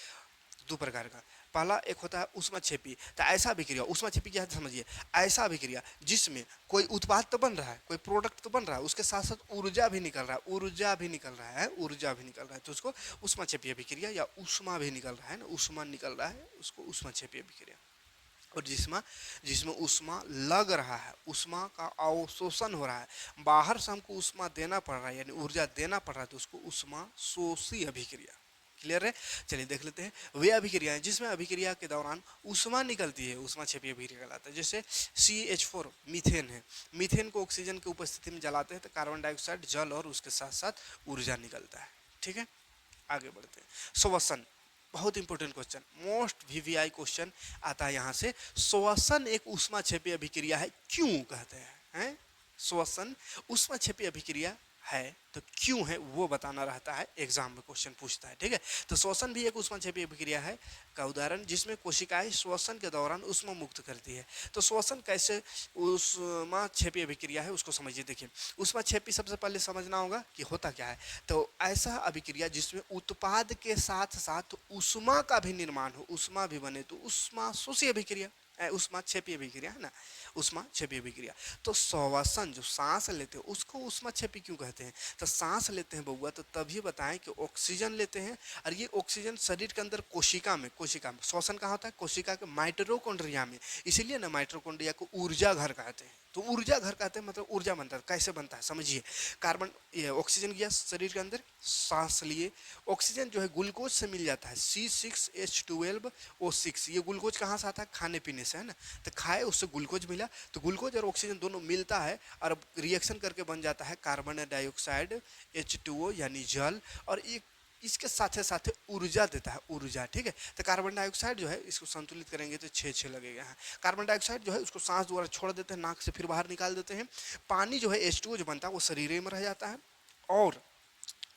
दो प्रकार का। पहला एक होता है उष्मा छेपी, तो ऐसा अभिक्रिया, उष्मा छेपी क्या है समझिए, ऐसा अभिक्रिया जिसमें कोई उत्पाद तो बन रहा है, कोई प्रोडक्ट तो बन रहा है, उसके साथ साथ ऊर्जा भी निकल रहा है, ऊर्जा भी निकल रहा है, ऊर्जा भी निकल रहा है, तो उसको उष्मा छेपी अभिक्रिया, या उष्मा भी निकल रहा है ना, उष्मा निकल रहा है, उसको उष्मा छेपी अभिक्रिया। और जिसमें जिसमें उष्मा लग रहा है, उष्मा का अवशोषण हो रहा है, बाहर से हमको उष्मा देना पड़ रहा है, यानी ऊर्जा देना पड़ रहा है, तो उसको उष्मा शोषी अभिक्रिया, क्लियर है। चलिए देख लेते हैं वे अभिक्रियाएं जिसमें अभिक्रिया के दौरान उष्मा निकलती है, उष्मा छेपी अभिक्रिया कहलाता है। जैसे CH4 मीथेन है, मीथेन को ऑक्सीजन की उपस्थिति में जलाते हैं तो कार्बन डाइऑक्साइड जल और उसके साथ साथ ऊर्जा निकलता है, ठीक है। आगे बढ़ते हैं, श्वसन, बहुत important question, most VVI question आता है यहाँ से। श्वसन एक उष्मा छेपी अभिक्रिया है, क्यों कहते हैं? श्वसन उष्मा छेपी अभिक्रिया है तो क्यों है वो बताना रहता है, एग्जाम में क्वेश्चन पूछता है, ठीक है। तो श्वसन भी एक उष्मा छेपी अभिक्रिया है का उदाहरण जिसमें कोशिकाएं श्वसन के दौरान उष्मा मुक्त करती है। तो श्वसन कैसे उष्मा छेपी अभिक्रिया है उसको समझिए। देखिए उष्मा छेपी सबसे पहले समझना होगा कि होता क्या है। तो ऐसा अभिक्रिया जिसमें उत्पाद के साथ साथ उष्मा का भी निर्माण हो, उष्मा भी बने, तो उष्मा शोषी अभिक्रिया, उष्मा छेपी अभिक्रिया है ना, उष्मा छेपी अभिक्रिया। तो श्वसन जो सांस लेते हैं उसको उष्मा छेपी क्यों कहते हैं? तो सांस लेते हैं बउआ तो तभी बताएं कि ऑक्सीजन लेते हैं, और ये ऑक्सीजन शरीर के अंदर कोशिका में श्वसन कहाँ होता है? कोशिका के माइटोकॉन्ड्रिया में, इसीलिए ना माइटोकॉन्ड्रिया को ऊर्जा घर कहते हैं। तो ऊर्जा घर कहते हैं मतलब ऊर्जा बनता है, कैसे बनता है समझिए। कार्बन ये ऑक्सीजन गया शरीर के अंदर, सांस लिए, ऑक्सीजन जो है ग्लूकोज से मिल जाता है, C6H12O6, ये ग्लूकोज कहाँ से आता है? खाने पीने से, है ना। तो खाए उससे ग्लूकोज मिला, तो ग्लूकोज और ऑक्सीजन दोनों मिलता है और रिएक्शन करके बन जाता है कार्बन डाइऑक्साइड H2O यानी जल, और एक इसके साथ साथ ऊर्जा देता है, ऊर्जा, ठीक है। तो कार्बन डाइऑक्साइड जो है इसको संतुलित करेंगे तो 6 लगेगा। हाँ, कार्बन डाइऑक्साइड जो है उसको सांस द्वारा छोड़ देते हैं, नाक से फिर बाहर निकाल देते हैं। पानी जो है H2O जो बनता है वो शरीर में रह जाता है, और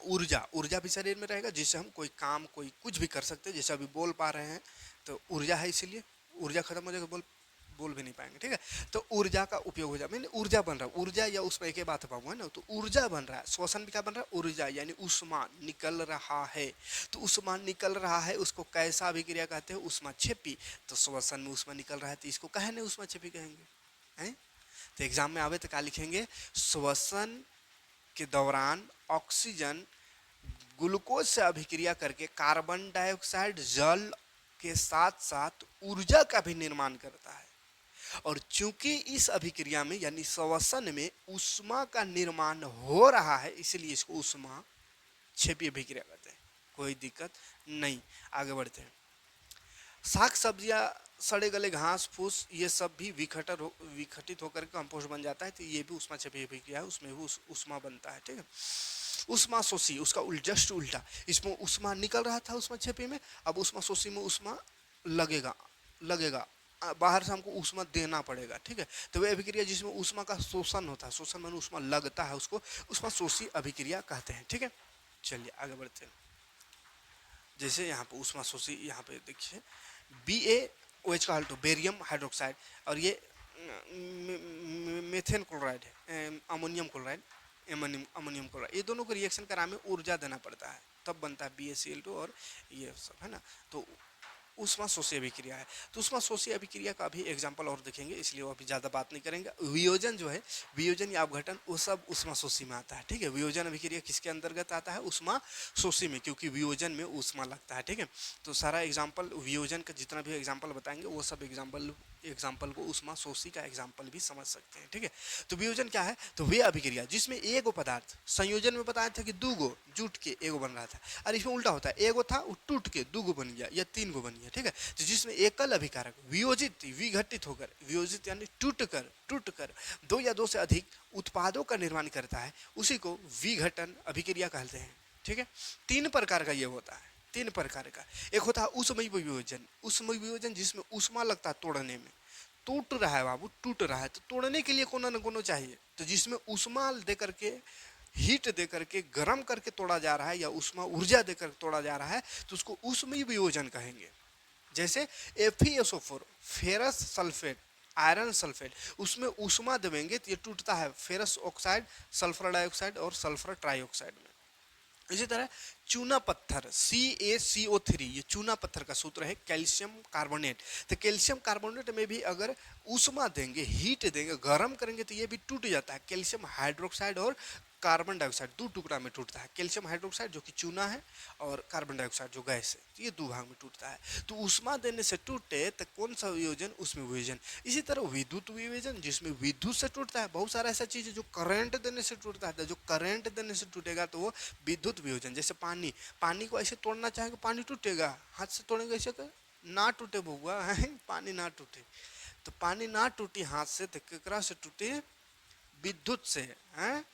ऊर्जा ऊर्जा भी शरीर में रहेगा जिससे हम कोई काम कोई कुछ भी कर सकते हैं, जैसे अभी बोल पा रहे हैं तो ऊर्जा है, इसीलिए ऊर्जा खत्म हो जाएगा बोल बोल भी नहीं पाएंगे, ठीक है। तो ऊर्जा का उपयोग हो जाए, मैंने ऊर्जा बन रहा है, ऊर्जा या उसमें एक ही बात पाऊँ, है ना। तो ऊर्जा बन रहा है, श्वसन भी क्या बन रहा है? ऊर्जा, यानी उष्मा निकल रहा है। तो उष्मा निकल रहा है उसको कैसा अभिक्रिया कहते हैं? उष्मा छेपी। तो श्वसन में उष्मा निकल रहा है तो इसको कहे नहीं उष्मा छेपी कहेंगे, हैं। तो एग्जाम में आवे तो क्या लिखेंगे? श्वसन के दौरान ऑक्सीजन ग्लूकोज से अभिक्रिया करके कार्बन डाइऑक्साइड जल के साथ साथ ऊर्जा का भी निर्माण करता है, और चूंकि इस अभिक्रिया में यानी श्वसन में उष्मा का निर्माण हो रहा है इसलिए इसको उष्मा छेपी अभिक्रिया कहते हैं। कोई दिक्कत नहीं, आगे बढ़ते हैं। साग सब्जियां, सड़े गले घास फूस, ये सब भी विघटित होकर कंपोस्ट बन जाता है, तो ये भी उष्मा छेपी अभिक्रिया है, उसमें भी उष्मा बनता है, ठीक है। उष्मा शोषी उसका जस्ट उल्टा, इसमें उष्मा निकल रहा था उष्मा छेपी में, अब उष्मा शोषी में उष्मा लगेगा लगेगा बाहर से हमको उष्मा देना पड़ेगा, ठीक है। तो वह अभिक्रिया जिसमें उष्मा का शोषण होता है, शोषण में उष्मा लगता है, उसको उष्मा शोषी अभिक्रिया कहते हैं, ठीक है। चलिए आगे बढ़ते हैं। जैसे यहाँ पे उष्मा शोषी, यहाँ पे देखिए BA OH का हाल्टो बेरियम हाइड्रोक्साइड, और ये मेथेन क्लोराइड है, अमोनियम क्लोराइड, अमोनियम क्लोराइड, ये दोनों को रिएक्शन कराने में ऊर्जा देना पड़ता है, तब बनता है BaCl2 और ये सब, है ना। तो ऊष्माशोषी अभिक्रिया है। तो ऊष्माशोषी अभिक्रिया का भी एग्जांपल और देखेंगे, इसलिए वो अभी ज़्यादा बात नहीं करेंगे। वियोजन जो है, वियोजन या अपघटन, वो सब ऊष्माशोषी में आता है, ठीक है। वियोजन अभिक्रिया किसके अंतर्गत आता है? ऊष्माशोषी में, क्योंकि वियोजन में ऊष्मा लगता है, ठीक है। तो सारा एग्जाम्पल वियोजन का जितना भी एग्जाम्पल बताएंगे वो सब एग्जाम्पल को ऊष्माशोषी का एग्जाम्पल भी समझ सकते हैं, ठीक है। तो वियोजन क्या है? तो वे अभिक्रिया जिसमें एगो पदार्थ, संयोजन में बताया था कि दूगो जुट के एगो बन रहा था, और इसमें उल्टा होता है, एगो था वो टूट के दूगो बन गया या तीन गो बन गया, ठीक है। तो जिसमें एकल अभिकारक वियोजित विघटित होकर, वियोजित यानी टूट कर दो या दो से अधिक उत्पादों का निर्माण करता है, उसी को विघटन अभिक्रिया कहते हैं, ठीक है। तीन प्रकार का ये होता है, तीन प्रकार का। एक होता है ऊष्मीय वियोजन, ऊष्मीय वियोजन जिसमें ऊष्मा लगता है तोड़ने में, टूट रहा है बाबू, टूट रहा है, तो तोड़ने के लिए कोनो न कोनो चाहिए, तो जिसमें ऊष्मा दे करके, हीट दे करके, गर्म करके तोड़ा जा रहा है, या ऊष्मा ऊर्जा देकर तोड़ा जा रहा है, तो उसको ऊष्मीय वियोजन कहेंगे। जैसे FeSO4, ferrous sulphate, iron sulphate, उसमें ऊष्मा देंगे तो ये टूटता है, फेरस ऑक्साइड, सल्फर डाइऑक्साइड और सल्फर ट्राइऑक्साइड में। इसी तरह चूना पत्थर CaCO3, ये चूना पत्थर का सूत्र है, कैल्शियम कार्बोनेट। तो कैल्शियम कार्बोनेट में भी अगर ऊष्मा देंगे, हीट देंगे, गर्म करेंगे, तो ये भी टूट जाता है। कैल्शियम हाइड्रोक्साइड और कार्बन डाइऑक्साइड दो टुकड़ा में टूटता है। कैल्शियम हाइड्रोक्साइड जो कि चूना है, और कार्बन डाइऑक्साइड जो गैस है, तो ये दो भाग में टूटता है। तो ऊष्मा देने से टूटे तो कौन सा वियोजन? उसमें वियोजन। इसी तरह विद्युत वियोजन जिसमें विद्युत से टूटता है, बहुत सारा ऐसा चीज है जो करंट देने से टूटता है, तो जो करंट देने से टूटेगा तो वो विद्युत वियोजन। जैसे पानी को ऐसे तोड़ना चाहेंगे, पानी टूटेगा, हाथ से तोड़ेंगे ऐसे कर ना टूटे बउआ, पानी ना टूटे। तो पानी ना टूटी हाथ से, तो केकरा से टूटे? विद्युत से, हैं।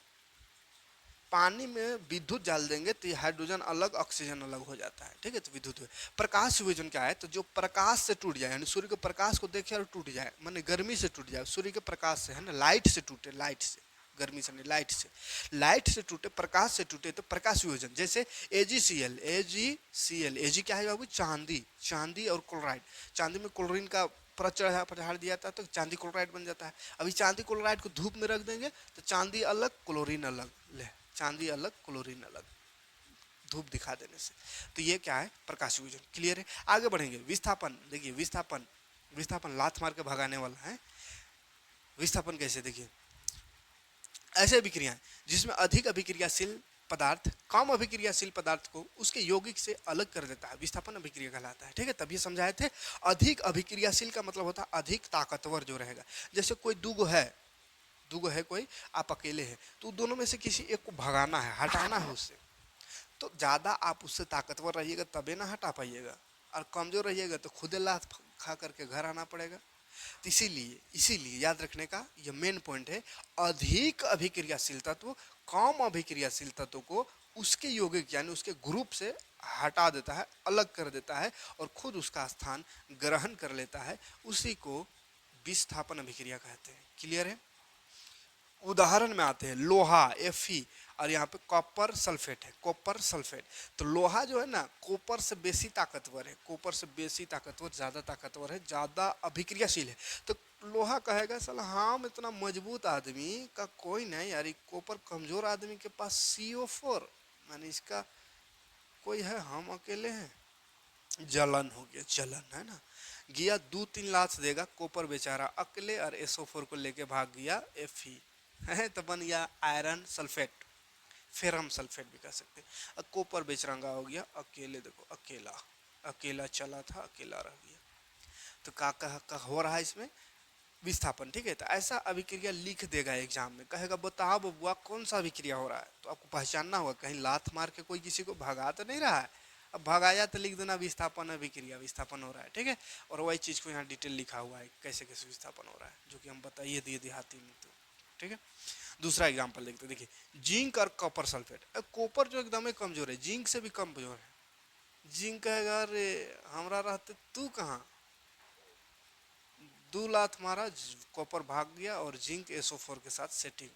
पानी में विद्युत डाल देंगे तो हाइड्रोजन अलग, ऑक्सीजन अलग हो जाता है, ठीक है। तो विद्युत प्रकाश वियोजन क्या है? तो जो प्रकाश से टूट जाए, यानी सूर्य के प्रकाश को देखे और टूट जाए, माने गर्मी से टूट जाए, सूर्य के प्रकाश से, है ना, लाइट से टूटे, लाइट से, गर्मी से नहीं, लाइट से टूटे, प्रकाश से टूटे, तो प्रकाश वियोजन। जैसे AgCl, Ag क्या है बाबू? चांदी, चांदी और क्लोराइड, चांदी में क्लोरीन का पढ़ा दिया था, तो चांदी क्लोराइड बन जाता है। अभी चांदी क्लोराइड को धूप में रख देंगे तो चांदी अलग, क्लोरीन अलग, ले, चांदी अलग, क्लोरीन अलग, धूप दिखा देने से। तो ये क्या है? प्रकाश वियोजन। क्लियर है? आगे बढ़ेंगे। विस्थापन, देखिए विस्थापन, विस्थापन लात मार के भगाने वाला है। विस्थापन कैसे? देखिए ऐसे अभिक्रियाएं जिसमें अधिक अभिक्रियाशील पदार्थ कम अभिक्रियाशील पदार्थ को उसके यौगिक से अलग कर देता है, विस्थापन अभिक्रिया कहलाता है, ठीक है। तभी समझाए थे। अधिक अभिक्रियाशील का मतलब होता है अधिक ताकतवर जो रहेगा। जैसे कोई दूगो है कोई, आप अकेले हैं, तो दोनों में से किसी एक को भगाना है, हटाना है उससे, तो ज़्यादा आप उससे ताकतवर रहिएगा तबे ना हटा पाइएगा, और कमज़ोर रहिएगा तो खुद लात खा करके घर आना पड़ेगा। तो इसीलिए याद रखने का ये मेन पॉइंट है, अधिक अभिक्रियाशील तत्व कम अभिक्रियाशील तत्व को उसके यौगिक यानी उसके ग्रुप से हटा देता है, अलग कर देता है, और खुद उसका स्थान ग्रहण कर लेता है, उसी को विस्थापन अभिक्रिया कहते हैं। क्लियर है? उदाहरण में आते हैं लोहा Fe, और यहाँ पे कॉपर सल्फेट है, कॉपर सल्फेट। तो लोहा जो है ना, कॉपर से बेसी ताकतवर है, कॉपर से बेसी ताकतवर, ज़्यादा ताकतवर है, ज़्यादा अभिक्रियाशील है। तो लोहा कहेगा साला हम इतना मजबूत आदमी का कोई नहीं यार, कॉपर कमज़ोर आदमी के पास CO4, माने इसका कोई है, हम अकेले हैं। जलन हो गया, जलन, है ना। गया 2-3 लाख देगा कॉपर बेचारा अकेले, और SO4 को लेके भाग गया Fe, है, तो बन गया आयरन सल्फेट, फेरम सल्फेट भी कह सकते हैं। कॉपर बेचरंगा हो गया अकेले, देखो अकेला, अकेला चला था, अकेला रह गया। तो का हो रहा है इसमें? विस्थापन, ठीक है। तो ऐसा अभिक्रिया लिख देगा एग्जाम में, कहेगा बताओ बबुआ कौन सा अभिक्रिया हो रहा है, तो आपको पहचानना होगा, कहीं लात मार के कोई किसी को भगा तो नहीं रहा है। अब भगाया तो लिख देना विस्थापन अभिक्रिया, विस्थापन हो रहा है, ठीक है। और वही चीज़ को यहाँ डिटेल लिखा हुआ है कैसे कैसे विस्थापन हो रहा है, जो कि हम बताइए दिए देहाती में, तो ठीक है। दूसरा एग्जाम्पल देखते हैं, देखिए जिंक और कॉपर सल्फेट। कॉपर जो एकदम कमजोर है, जिंक से भी कमजोर है। जिंक कहेगा अरे हमरा रहते तू कहाँ, 2 लात मारा, कॉपर भाग गया, और जिंक SO4 के साथ सेटिंग।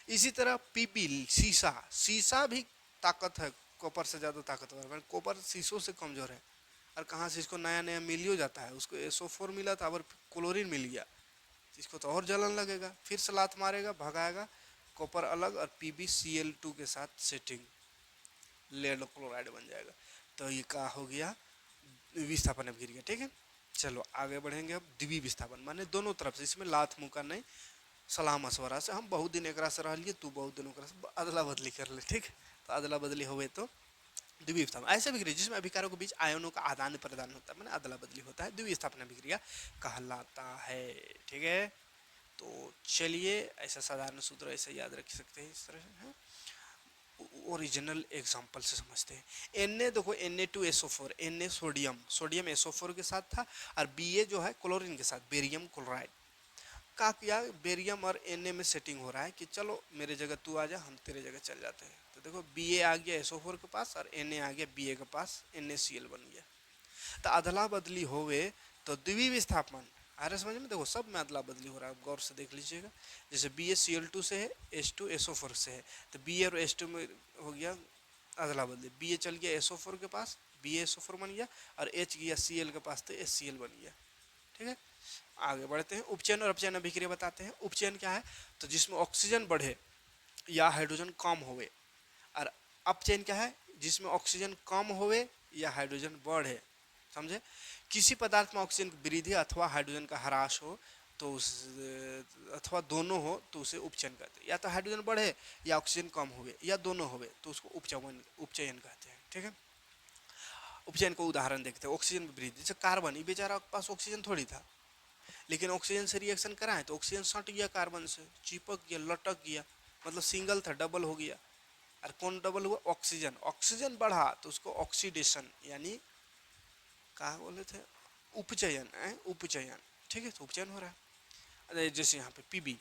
इसी तरह PP शीशा भी ताकत है, कॉपर से ज़्यादा ताकतवर है, कॉपर शीशों से कमजोर है, और कहाँ से इसको नया नया मिल ही जाता है, उसको SO4 मिला था और क्लोरीन मिल गया, इसको तो और जलन लगेगा, फिर से लात मारेगा, भगाएगा, कॉपर अलग और PbCl2 के साथ सेटिंग, लेड क्लोराइड बन जाएगा। तो ये क्या हो गया, विस्थापन अभिक्रिया। ठीक है, चलो आगे बढ़ेंगे। अब द्वि विस्थापन माने दोनों तरफ से, इसमें लात मुका नहीं, सलाह मशवरा से, हम बहुत दिन एक से रह लिए, तू बहुत दिन ओकरा से अदला बदली कर ले। ठीक, तो अदला बदली हुए तो द्वि विस्थापन ऐसे अभिक्रिया जिसमें अभिकारों के बीच आयनों का आदान प्रदान होता है, मैंने अदला बदली होता है, द्वि विस्थापन अभिक्रिया कहलाता है। ठीक है, तो चलिए ऐसा साधारण सूत्र ऐसे याद रख सकते हैं इस तरह से, ओरिजिनल एग्जांपल से समझते हैं। Na देखो Na2SO4, Na sodium, sodium SO4 के साथ था, और Ba जो है क्लोरीन के साथ, बेरियम क्लोराइड का किया, बेरियम और Na में सेटिंग हो रहा है कि चलो मेरे जगह तू आ जा, हम तेरे जगह चल जाते हैं। तो देखो Ba आ गया SO4 के पास और Na आ गया Ba के पास, NaCl बन गया। तो अदला बदली होवे तो द्वि विस्थापन, आ रहा समझ में, देखो सब में अदला बदली हो रहा है, गौर से देख लीजिएगा। जैसे BaCl2 से है, H2SO4 से है, तो Ba और H2 में हो गया अदला बदली, Ba चल गया SO4 के पास, BaSO4 बन गया, और H गया Cl के पास, तो HCl बन गया। ठीक है, आगे बढ़ते हैं। उपचयन और अपचयन अभिक्रिया बताते हैं। उपचयन क्या है, तो जिसमें ऑक्सीजन बढ़े या हाइड्रोजन कम होवे, और अपचयन क्या है, जिसमें ऑक्सीजन कम होवे या हाइड्रोजन बढ़े। समझे, किसी पदार्थ में ऑक्सीजन की वृद्धि अथवा हाइड्रोजन का ह्रास हो तो उस, अथवा दोनों हो तो उसे उपचयन कहते हैं। या तो हाइड्रोजन बढ़े या ऑक्सीजन कम हुए या दोनों हुए तो उसको उपचयन कहते हैं। ठीक है, उपचयन को उदाहरण देखते हैं। ऑक्सीजन में वृद्धि, जैसे कार्बन, ये बेचारा के पास ऑक्सीजन थोड़ी था, लेकिन ऑक्सीजन से रिएक्शन कराएं तो ऑक्सीजन सट गया, कार्बन से चिपक गया, लटक गया, मतलब सिंगल था डबल हो गया। और कौन डबल हुआ, ऑक्सीजन, ऑक्सीजन बढ़ा तो उसको ऑक्सीडेशन यानी कहा बोले थे, उपचयन है, उपचयन। ठीक है, तो उपचयन हो रहा है। अरे जैसे यहाँ पे पी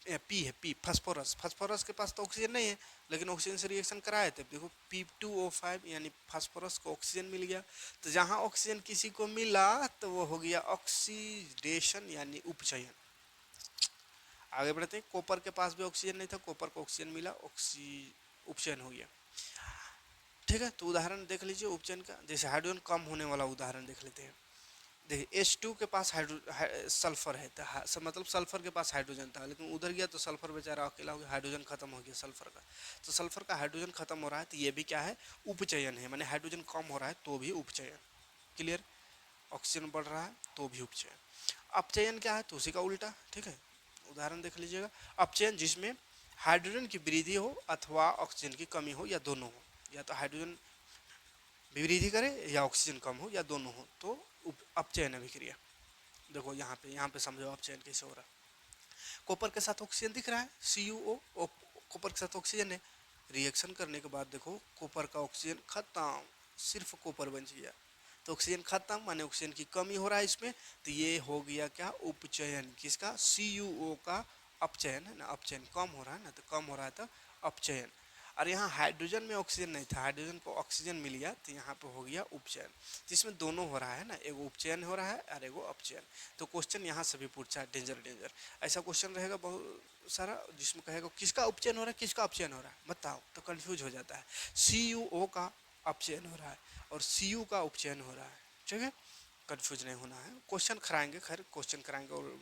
है, पी फास्फोरस, फास्फोरस के पास तो ऑक्सीजन नहीं है, लेकिन ऑक्सीजन से रिएक्शन कराए थे, देखो P2O5 यानी फास्फोरस को ऑक्सीजन मिल गया। तो जहाँ ऑक्सीजन किसी को मिला तो वो हो गया ऑक्सीडेशन यानी उपचयन। आगे बढ़ते हैं। कॉपर के पास भी ऑक्सीजन नहीं था, कॉपर को ऑक्सीजन मिला, उपचयन हो गया। ठीक है, तो उदाहरण देख लीजिए उपचयन का। जैसे हाइड्रोजन कम होने वाला उदाहरण देख लेते हैं। देखिए H2 के पास सल्फर है, तो मतलब सल्फर के पास हाइड्रोजन था, लेकिन उधर गया तो सल्फर बेचारा अकेला हो गया, हाइड्रोजन खत्म हो गया सल्फर का। तो सल्फर का हाइड्रोजन खत्म हो रहा है, तो ये भी क्या है, उपचयन है, माने हाइड्रोजन कम हो रहा है तो भी उपचयन। क्लियर, ऑक्सीजन बढ़ रहा है तो भी उपचयन। अपचयन क्या है, तो उसी का उल्टा। ठीक है, उदाहरण देख लीजिएगा। अपचयन जिसमें हाइड्रोजन की वृद्धि हो अथवा ऑक्सीजन की कमी हो या दोनों हो, या तो हाइड्रोजन वृद्धि करे या ऑक्सीजन कम हो या दोनों हो तो अपचयन अभिक्रिया। देखो यहाँ पे समझो अपचयन कैसे हो रहा है। कॉपर के साथ ऑक्सीजन दिख रहा है, CuO, कॉपर के साथ ऑक्सीजन है, रिएक्शन करने के बाद देखो कॉपर का ऑक्सीजन खत्म, सिर्फ कॉपर बच गया। तो ऑक्सीजन खत्म माने ऑक्सीजन की कमी हो रहा है इसमें, तो ये हो गया क्या, उपचयन। किसका, CuO का अपचयन है ना, अपचयन कम हो रहा है ना, तो कम हो रहा है तो अपचयन। और यहाँ हाइड्रोजन में ऑक्सीजन नहीं था, हाइड्रोजन को ऑक्सीजन मिल गया, तो यहाँ पे हो गया उपचयन। जिसमें दोनों हो रहा है ना, एगो उपचयन हो रहा है और एगो अपचयन। तो क्वेश्चन यहाँ से भी पूछा है, डेंजर डेंजर ऐसा क्वेश्चन रहेगा बहुत सारा, जिसमें कहेगा किसका उपचयन हो रहा है, किसका अपचयन हो रहा है, बताओ, तो कंफ्यूज हो जाता है। CuO का अपचयन हो रहा है और Cu का उपचयन हो रहा है। ठीक है, कंफ्यूज नहीं होना है, क्वेश्चन कराएंगे, खैर क्वेश्चन कराएंगे और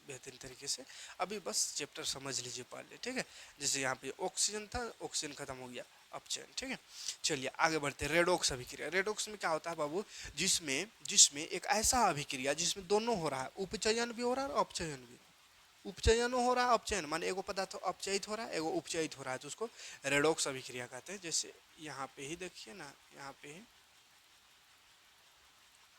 बेहतरीन तरीके से। अभी बस चैप्टर समझ लीजिए पहले। ठीक है, जैसे यहाँ पे ऑक्सीजन था, ऑक्सीजन खत्म हो गया, अपचयन। ठीक है, चलिए आगे बढ़ते हैं। रेडॉक्स अभिक्रिया। रेडॉक्स में क्या होता है बाबू, जिसमें जिसमें एक ऐसा अभिक्रिया जिसमें दोनों हो रहा है, उपचयन भी हो रहा है और अपचयन भी। उपचयन हो रहा है, अपचयन माने एगो पदार्थ अपचयित हो रहा है, एगो उपचयित हो रहा है, तो उसको रेडॉक्स अभिक्रिया कहते हैं। जैसे यहाँ पे ही देखिए ना, यहाँ पे ही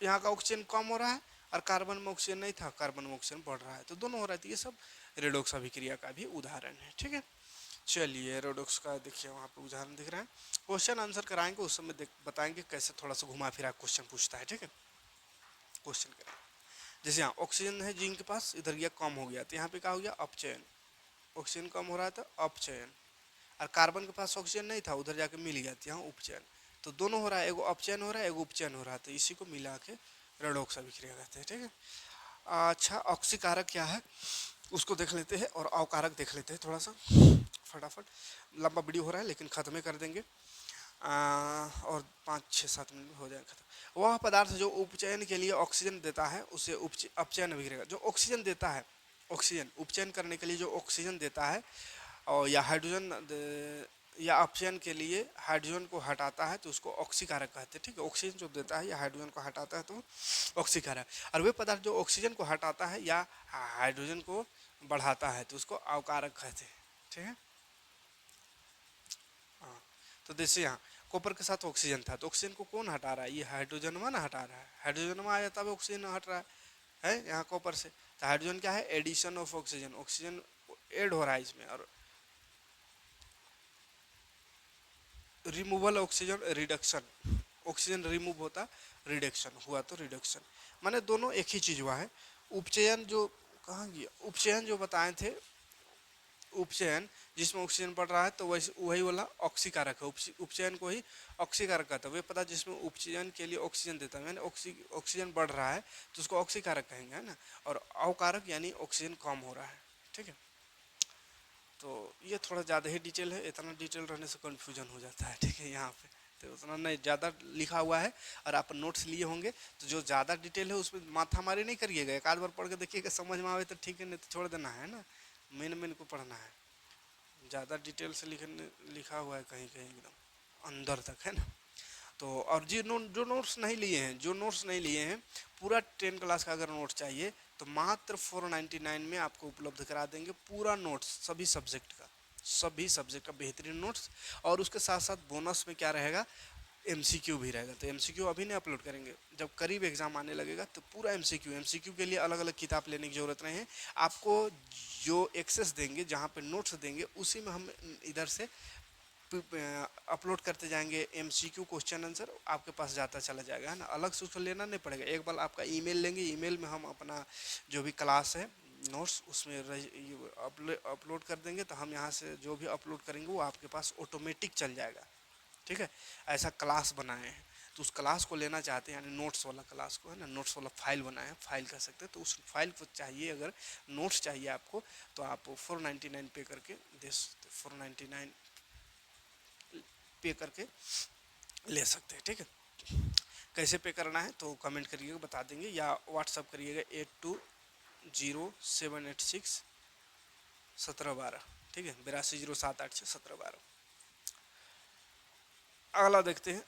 यहाँ का ऑक्सीजन कम हो रहा है और कार्बन में ऑक्सीजन नहीं था, कार्बन में ऑक्सीजन बढ़ रहा है, तो दोनों हो रहा है। तो ये सब रेडॉक्स अभिक्रिया का भी उदाहरण है। ठीक है, चलिए रेडॉक्स का देखिए वहाँ पे उदाहरण दिख रहा है। क्वेश्चन आंसर कराएंगे, उस समय बताएंगे कैसे थोड़ा सा घुमा फिरा क्वेश्चन पूछता है। ठीक है, क्वेश्चन करें। जैसे यहाँ ऑक्सीजन है जिंक के पास, इधर गया कम हो गया, तो यहाँ पे क्या हो गया, अपचयन। ऑक्सीजन कम हो रहा है तो अपचयन। और कार्बन के पास ऑक्सीजन नहीं था, उधर जाके मिल गया, तो यहाँ उपचयन। तो दोनों हो रहा है, एगो अपचयन हो रहा है, एगो उपचयन हो रहा है, तो इसी को मिला के रेडॉक्स अभिक्रिया कहते हैं। ठीक है, अच्छा ऑक्सीकारक क्या है उसको देख लेते हैं और अवकारक देख लेते हैं थोड़ा सा फटाफट। लंबा वीडियो हो रहा है लेकिन ख़त्म कर देंगे। और 5-6-7 मिनट में हो जाएगा खत्म। वह पदार्थ जो उपचयन के लिए ऑक्सीजन देता है उसे अपचयन अभिक्रिया। जो ऑक्सीजन देता है, ऑक्सीजन उपचयन करने के लिए जो ऑक्सीजन देता है और या या अपचयन के लिए हाइड्रोजन को हटाता है तो उसको ऑक्सीकारक कहते हैं। ठीक है, ऑक्सीजन जो देता है या हाइड्रोजन को हटाता है तो ऑक्सीकारक। और वे पदार्थ जो ऑक्सीजन को हटाता है या हाइड्रोजन को बढ़ाता है तो उसको अवकारक कहते हैं। ठीक है, हाँ। तो जैसे यहाँ कॉपर के साथ ऑक्सीजन था तो ऑक्सीजन को कौन हटा रहा है? ये हाइड्रोजन ना हटा रहा है। हाइड्रोजन में आया तब ऑक्सीजन हट रहा है यहाँ कॉपर से। तो हाइड्रोजन क्या है? Addition of oxygen, oxygen add हो रहा है इसमें। और removal oxygen reduction, oxygen remove होता, रिडक्शन हुआ तो रिडक्शन, माने दोनों एक ही चीज हुआ है। उपचयन जो कहाँ गया, उपचयन जो बताए थे, उपचयन जिसमें ऑक्सीजन बढ़ रहा है तो वही वाला ऑक्सीकारक है। उपचयन को ही ऑक्सीकारक कहता है। वे पदार्थ जिसमें उपचयन के लिए ऑक्सीजन देता है, यानी ऑक्सीजन बढ़ रहा है तो उसको ऑक्सीकारक कहेंगे, है ना। और अवकारक यानी ऑक्सीजन कम हो रहा है। ठीक है, तो ये थोड़ा ज़्यादा ही डिटेल है, इतना डिटेल रहने से कन्फ्यूजन हो जाता है। ठीक है, यहाँ पे तो उतना नहीं ज़्यादा लिखा हुआ है। और आप नोट्स लिए होंगे तो जो ज़्यादा डिटेल है उसमें माथा मारी नहीं करिएगा, एक आध बार पढ़ के देखिएगा, समझ में आवे तो ठीक है, नहीं तो छोड़ देना है ना। मेन मेन को पढ़ना है, ज़्यादा डिटेल से लिखा हुआ है कहीं कहीं एकदम अंदर तक, है ना। तो और जो नोट्स नहीं लिए हैं, जो नोट्स नहीं लिए हैं, पूरा 10 क्लास का अगर नोट्स चाहिए तो मात्र 499 में आपको उपलब्ध करा देंगे पूरा नोट्स, सभी सब्जेक्ट का बेहतरीन नोट्स। और उसके साथ साथ बोनस में क्या रहेगा? एमसीक्यू भी रहेगा। तो एमसीक्यू अभी नहीं अपलोड करेंगे, जब करीब एग्जाम आने लगेगा तो पूरा एमसीक्यू के लिए अलग अलग किताब लेने की ज़रूरत नहीं है। आपको जो एक्सेस देंगे, जहाँ पे नोट्स देंगे, उसी में हम इधर से अपलोड करते जाएंगे। एमसीक्यू क्वेश्चन आंसर आपके पास जाता चला जाएगा, है ना। अलग से उसको लेना नहीं पड़ेगा। एक बार आपका ईमेल लेंगे, ईमेल में हम अपना जो भी क्लास है नोट्स उसमें अपलोड कर देंगे, तो हम यहाँ से जो भी अपलोड करेंगे वो आपके पास ऑटोमेटिक चल जाएगा। ठीक है, ऐसा क्लास बनाए हैं। तो उस क्लास को लेना चाहते हैं, यानी नोट्स वाला क्लास को, है ना, नोट्स वाला फाइल बनाए हैं, फाइल कर सकते हैं। तो उस फाइल को चाहिए, अगर नोट्स चाहिए आपको तो आप 499 पे करके दे सकते, 499 पे करके ले सकते हैं। ठीक है, कैसे पे करना है तो कमेंट करिएगा, बता देंगे, या व्हाट्सअप करिएगा 8207861712। ठीक है, 8207861712। अगला देखते हैं,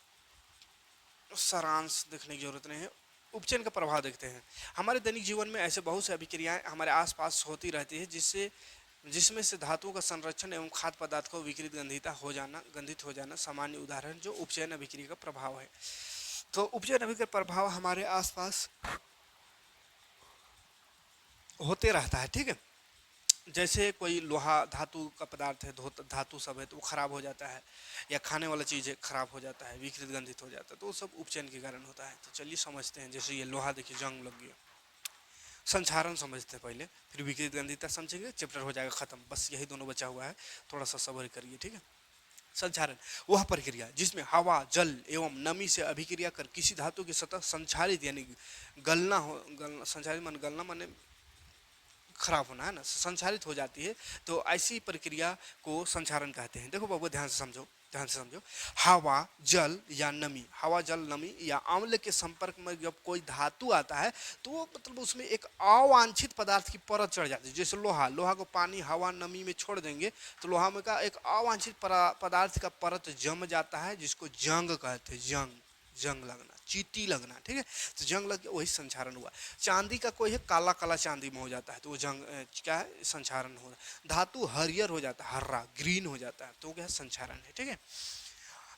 सारांश देखने की जरूरत नहीं है। उपचयन का प्रभाव देखते हैं। हमारे दैनिक जीवन में ऐसे बहुत से अभिक्रियाएं हमारे आसपास होती रहती है जिसमें से धातुओं का संरक्षण एवं खाद्य पदार्थ को विकृत गंधित हो जाना सामान्य उदाहरण जो उपचयन अभिक्रिया का प्रभाव है। तो उपचयन अभिक्रिया का प्रभाव हमारे आसपास होते रहता है। ठीक है, जैसे कोई लोहा धातु का पदार्थ है, धातु सब है, तो वो खराब हो जाता है, या खाने वाला चीज़ है खराब हो जाता है, विकृत गंधित हो जाता है, तो वो सब उपचयन के कारण होता है। तो चलिए समझते हैं। जैसे ये लोहा देखिए, जंग लग गया, संक्षारण समझते हैं पहले, फिर विकृत गंधिता समझेंगे, चैप्टर हो जाएगा खत्म। बस यही दोनों बचा हुआ है, थोड़ा सा सब्र करिए। ठीक है, संक्षारण वह प्रक्रिया जिसमें हवा, जल एवं नमी से अभिक्रिया कर किसी धातु की सतह संक्षारित यानी संक्षारित मान गलना माने खराब होना, है ना, संक्षारित हो जाती है। तो ऐसी प्रक्रिया को संक्षारण कहते हैं। देखो बाबू, ध्यान से समझो। हवा, जल या नमी, हवा, जल, नमी या अम्ल के संपर्क में जब कोई धातु आता है तो वो मतलब उसमें एक अवांछित पदार्थ की परत चढ़ जाती है। जैसे लोहा को पानी, हवा, नमी में छोड़ देंगे तो लोहा में का एक अवांछित पदार्थ का परत जम जाता है, जिसको जंग कहते हैं। जंग लगना, चीटी लगना। ठीक है, तो जंग लग गया, वही संक्षारण हुआ। चांदी का कोई है काला काला चांदी में हो जाता है तो वो जंग क्या है, संक्षारण हो रहा है। धातु हरियर हो जाता है, हर्रा ग्रीन हो जाता है, तो क्या संक्षारण है। ठीक है,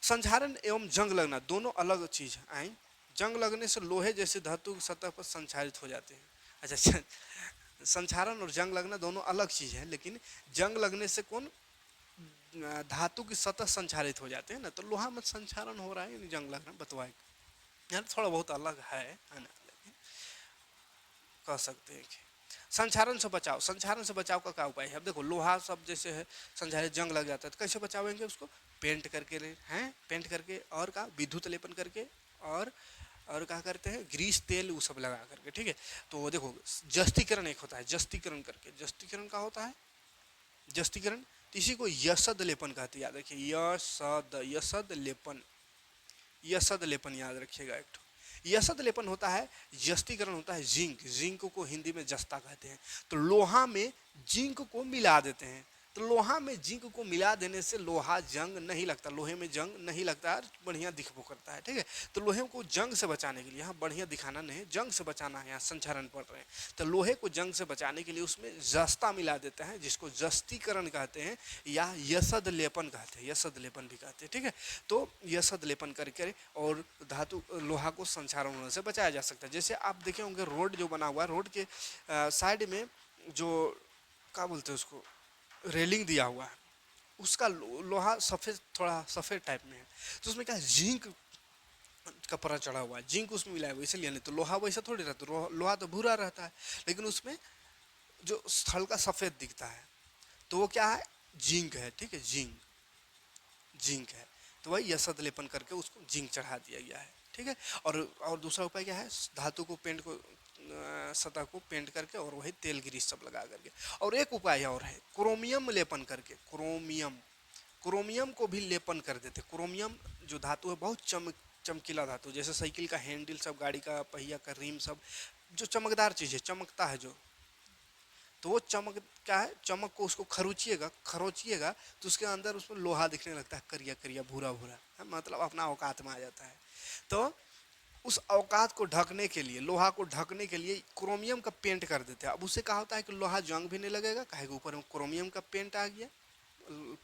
संक्षारण एवं जंग लगना दोनों अलग चीज है। जंग लगने से लोहे जैसे धातु की सतह पर संक्षारित हो जाते हैं। अच्छा, संक्षारण और जंग लगना दोनों अलग चीज है, लेकिन जंग लगने से कौन, धातु की सतह संक्षारित हो जाते हैं ना, तो लोहा में संक्षारण हो रहा है, जंग लगना बतवाए, यार थोड़ा बहुत अलग है ना, लेकिन कह सकते हैं कि संक्षारण से बचाव का क्या उपाय है। अब देखो, लोहा सब जैसे है संक्षारित, जंग लग जाता है, तो कैसे बचावेंगे उसको? पेंट करके हैं, पेंट करके, और का विद्युत लेपन करके, और क्या करते हैं, ग्रीस तेल वो सब लगा करके। ठीक है, तो देखो जस्तीकरण एक होता है, जस्तीकरण करके, जस्तीकरण का होता है, जस्तीकरण तो इसी को यशद लेपन कहते हैं। याद रखिए, यशद लेपन, यशद लेपन याद रखिएगा। एक ठो यशद लेपन होता है, जस्तीकरण होता है जिंक, जिंक को हिंदी में जस्ता कहते हैं। तो लोहा में जिंक को मिला देते हैं, तो लोहा में जिंक को मिला देने से लोहा जंग नहीं लगता, लोहे में जंग नहीं लगता है, बढ़िया दिखबो करता है। ठीक है, तो लोहे को जंग से बचाने के लिए, यहाँ बढ़िया दिखाना नहीं, जंग से बचाना है, यहाँ संचरण पढ़ रहे हैं, तो लोहे को जंग से बचाने के लिए उसमें जस्ता मिला देते हैं, जिसको जस्तीकरण कहते हैं या यशद लेपन कहते हैं, यशद लेपन भी कहते हैं। ठीक है, तो यशद लेपन करके और धातु लोहा को संचारण होने से बचाया जा सकता है। जैसे आप देखे होंगे रोड जो बना हुआ है, रोड के साइड में जो क्या बोलते हैं उसको, रेलिंग दिया हुआ है, उसका लोहा सफ़ेद, थोड़ा सफ़ेद टाइप में है, तो उसमें क्या है, जिंक का परा चढ़ा हुआ है, जिंक उसमें मिला हुआ है, इसलिए। नहीं तो लोहा वैसा थोड़ी रहता, लोहा तो भूरा रहता है, लेकिन उसमें जो हल्का सफ़ेद दिखता है, तो वो क्या है, जिंक है। ठीक है, जिंक, जिंक है, तो वही यशद लेपन करके उसको जिंक चढ़ा दिया गया है। ठीक है, और दूसरा उपाय क्या है, धातु को पेंट को सतह को पेंट करके और वही तेल ग्रीस सब लगा करके। और एक उपाय और है, क्रोमियम लेपन करके, क्रोमियम, क्रोमियम को भी लेपन कर देते। क्रोमियम जो धातु है बहुत चमकीला धातु, जैसे साइकिल का हैंडल सब, गाड़ी का पहिया का रिम सब, जो चमकदार चीज़ है, चमकता है जो, तो वो चमक क्या है, चमक को उसको खरोचिएगा तो उसके अंदर उसमें लोहा दिखने लगता है, करिया करिया भूरा भूरा, मतलब अपना औकात में आ जाता है। तो उस औकात को ढकने के लिए, लोहा को ढकने के लिए क्रोमियम का पेंट कर देते हैं। अब उससे क्या होता है कि लोहा जंग भी नहीं लगेगा, काहे कि ऊपर में क्रोमियम का पेंट आ गया,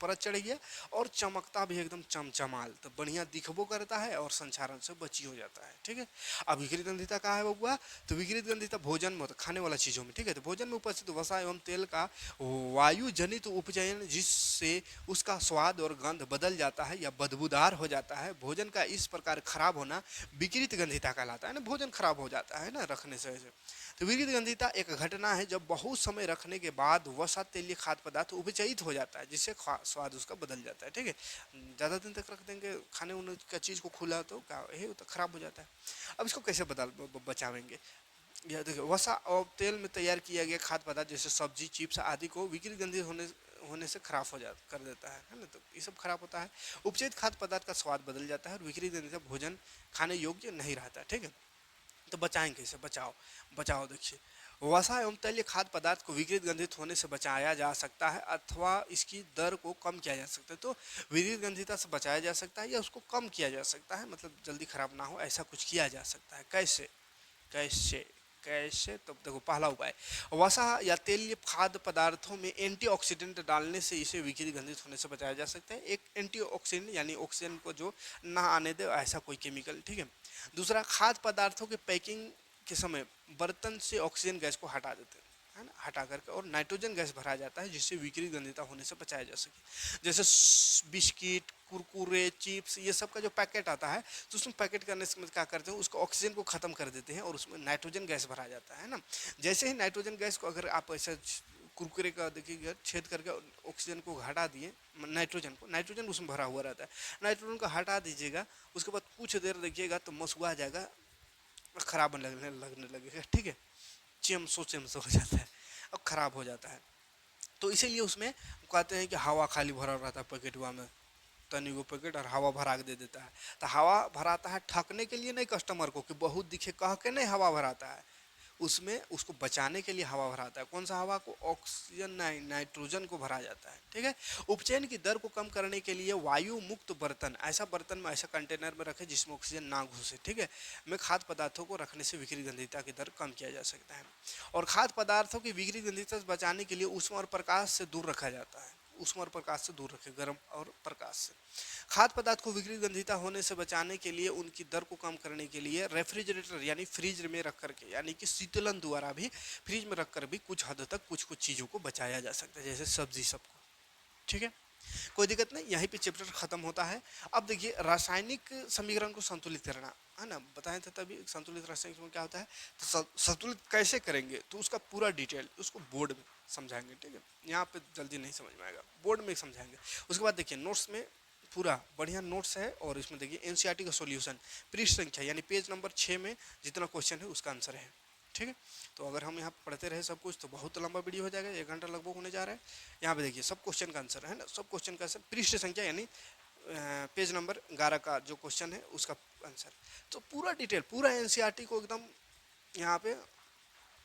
परत चढ़ गया, और चमकता भी एकदम चमचमाल, तो बढ़िया दिखबो करता है और संचारण से बची हो जाता है। ठीक है, अब विकृत गंधिता कहाँ है बबुआ, तो विकृत गंधिता भोजन में होता है, खाने वाला चीज़ों में। ठीक है, तो भोजन में उपस्थित वसा एवं तेल का वायु जनित उपचयन, जिससे उसका स्वाद और गंध बदल जाता है या बदबूदार हो जाता है, भोजन का इस प्रकार खराब होना विकृत गंधिता कहलाता है ना, भोजन खराब हो जाता है ना रखने से ऐसे। तो विकृत गंधिता एक घटना है जब बहुत समय रखने के बाद वसा तेलीय खाद्य पदार्थ उपचयित हो जाता है, जिससे स्वाद उसका बदल जाता है। ठीक है, ज़्यादा दिन तक रख देंगे खाने उन का चीज़ को खुला तो क्या है, तो खराब हो जाता है। अब इसको कैसे बचावेंगे, यह देखिए, वसा और तेल में तैयार किया गया खाद्य पदार्थ जैसे सब्जी, चिप्स आदि को विकृत गंधित होने से खराब हो जा कर देता है ना, तो ये सब खराब होता है। उपचयित खाद्य पदार्थ का स्वाद बदल जाता है और विकृत गंधित भोजन खाने योग्य नहीं रहता। ठीक है, तो बचाएं कैसे, बचाओ देखिए, वसा एवं तैलीय खाद्य पदार्थ को विकृत गंधित होने से बचाया जा सकता है अथवा इसकी दर को कम किया जा सकता है। तो विकृत गंधिता से बचाया जा सकता है या उसको कम किया जा सकता है, मतलब जल्दी खराब ना हो, ऐसा कुछ किया जा सकता है। कैसे कैसे कैसे, तो देखो, पहला उपाय, वसा या तेलीय खाद्य पदार्थों में एंटीऑक्सीडेंट डालने से इसे विकृत गंधित होने से बचाया जा सकता है। एक एंटीऑक्सीडेंट यानी ऑक्सीजन को जो ना आने दे ऐसा कोई केमिकल। ठीक है, दूसरा, खाद्य पदार्थों के पैकिंग के समय बर्तन से ऑक्सीजन गैस को हटा देते हैं, है ना, हटा करके, और नाइट्रोजन गैस भरा जाता है जिससे विकृत गंधिता होने से बचाया जा सके। जैसे बिस्किट, कुरकुरे, चिप्स, ये सब का जो पैकेट आता है, तो उसमें पैकेट करने से क्या करते हैं, उसको ऑक्सीजन को ख़त्म कर देते हैं और उसमें नाइट्रोजन गैस भरा जाता है ना। जैसे ही नाइट्रोजन गैस को अगर आप ऐसा कुरकुरे का देखिएगा छेद करके ऑक्सीजन को हटा दिए, नाइट्रोजन उसमें भरा हुआ रहता है, नाइट्रोजन को हटा दीजिएगा, उसके बाद कुछ देर देखिएगा तो मसुआ जाएगा, खराब लगने लगेगा। ठीक है, चेमसो हो जाता है और ख़राब हो जाता है। तो इसीलिए उसमें कहते हैं कि हवा खाली भरा रहता है पैकेटवा में, तनी वो पैकेट और हवा भरा के दे देता है। तो हवा भराता है ठगने के लिए नहीं, कस्टमर को कि बहुत दिखे कह के नहीं हवा भराता है, उसमें उसको बचाने के लिए हवा भराता है। कौन सा हवा को, ऑक्सीजन नाइट्रोजन को भरा जाता है। ठीक है, उपचयन की दर को कम करने के लिए वायु मुक्त बर्तन, ऐसा बर्तन में, ऐसा कंटेनर में रखें जिसमें ऑक्सीजन ना घुसे। ठीक है, में खाद्य पदार्थों को रखने से विकृत गंधिता की दर कम किया जा सकता है। और खाद्य पदार्थों की विकृत गंधिता से बचाने के लिए ऊष्मा और प्रकाश से दूर रखा जाता है, ऊष्मा और प्रकाश से दूर रखें, गर्म और प्रकाश से। खाद्य पदार्थ को विकृत गंधिता होने से बचाने के लिए उनकी दर को कम करने के लिए रेफ्रिजरेटर यानी फ्रिज में रख करके, यानी कि शीतलन द्वारा भी फ्रिज में रख कर भी कुछ हद तक कुछ चीज़ों को बचाया जा सकता है, जैसे सब्जी सबको। ठीक है, कोई दिक्कत नहीं, यहीं पे चैप्टर खत्म होता है। अब देखिए, रासायनिक समीकरण को संतुलित करना है ना, बताए थे तभी संतुलित रासायनिक समीकरण क्या होता है, तो संतुलित कैसे करेंगे, तो उसका पूरा डिटेल उसको बोर्ड में समझाएंगे। ठीक है, यहाँ पे जल्दी नहीं समझ में आएगा, बोर्ड में समझाएंगे। उसके बाद देखिए, नोट्स में पूरा बढ़िया नोट्स है, और इसमें देखिए एनसीईआरटी का सॉल्यूशन पृष्ठ संख्या यानी पेज नंबर 6 में जितना क्वेश्चन है उसका आंसर है। ठीक है। तो अगर हम यहाँ पढ़ते रहे सब कुछ तो बहुत लंबा वीडियो हो जाएगा, 1 घंटा लगभग होने जा रहा है। यहाँ पे देखिए सब क्वेश्चन का आंसर है ना, सब क्वेश्चन का आंसर, पृष्ठ संख्या यानी पेज नंबर 11 का जो क्वेश्चन है उसका आंसर। तो पूरा डिटेल, पूरा एनसीईआरटी को एकदम यहाँ पे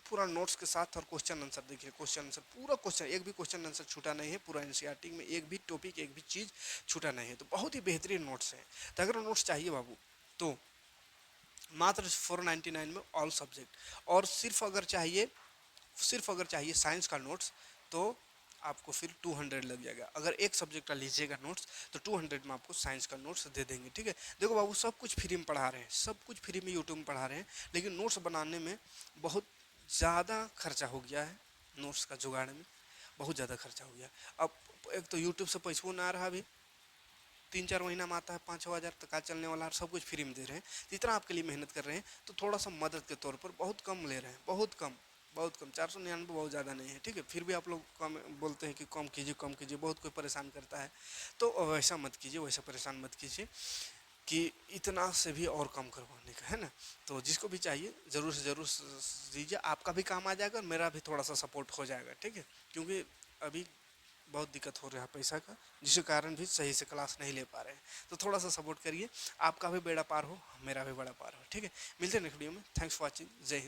पूरा नोट्स के साथ, और क्वेश्चन आंसर देखिए, क्वेश्चन आंसर पूरा क्वेश्चन, एक भी क्वेश्चन आंसर छूटा नहीं है पूरा एनसीईआरटी में, एक भी टॉपिक, एक भी चीज़ छूटा नहीं है। तो बहुत ही बेहतरीन नोट्स हैं। तो अगर नोट्स चाहिए बाबू तो मात्र 499 में ऑल सब्जेक्ट। और सिर्फ अगर चाहिए साइंस का नोट्स तो आपको फिर 200 लग जाएगा। अगर एक सब्जेक्ट का लीजिएगा नोट्स तो 200 में आपको साइंस का नोट्स दे देंगे। ठीक है, देखो बाबू सब कुछ फ्री में पढ़ा रहे हैं, सब कुछ फ्री में यूट्यूब में पढ़ा रहे हैं, लेकिन नोट्स बनाने में बहुत ज़्यादा खर्चा हो गया है। नोट्स का जुगाड़ में बहुत ज़्यादा खर्चा हो गया। अब एक तो यूट्यूब से पैसों ना आ रहा अभी, 3-4 महीना में आता है 5-6 हज़ार तक का चलने वाला, सब कुछ फ्री में दे रहे हैं। जितना आपके लिए मेहनत कर रहे हैं तो थोड़ा सा मदद के तौर पर बहुत कम ले रहे हैं, बहुत कम, बहुत कम। 499 बहुत ज़्यादा नहीं है। ठीक है, फिर भी आप लोग कम बोलते हैं कि कम कीजिए कम कीजिए, बहुत कोई परेशान करता है। तो वैसा मत कीजिए, वैसा परेशान मत कीजिए कि इतना से भी और कम करवाने का है ना। तो जिसको भी चाहिए ज़रूर से ज़रूर दीजिए, आपका भी काम आ जाएगा और मेरा भी थोड़ा सा सपोर्ट हो जाएगा। ठीक है, क्योंकि अभी बहुत दिक्कत हो रहा है पैसा का, जिसके कारण भी सही से क्लास नहीं ले पा रहे हैं। तो थोड़ा सा सपोर्ट करिए, आपका भी बेड़ा पार हो, मेरा भी बेड़ा पार हो। ठीक है, मिलते हैं नेक्स्ट वीडियो में। Thanks for watching. जय हिंद।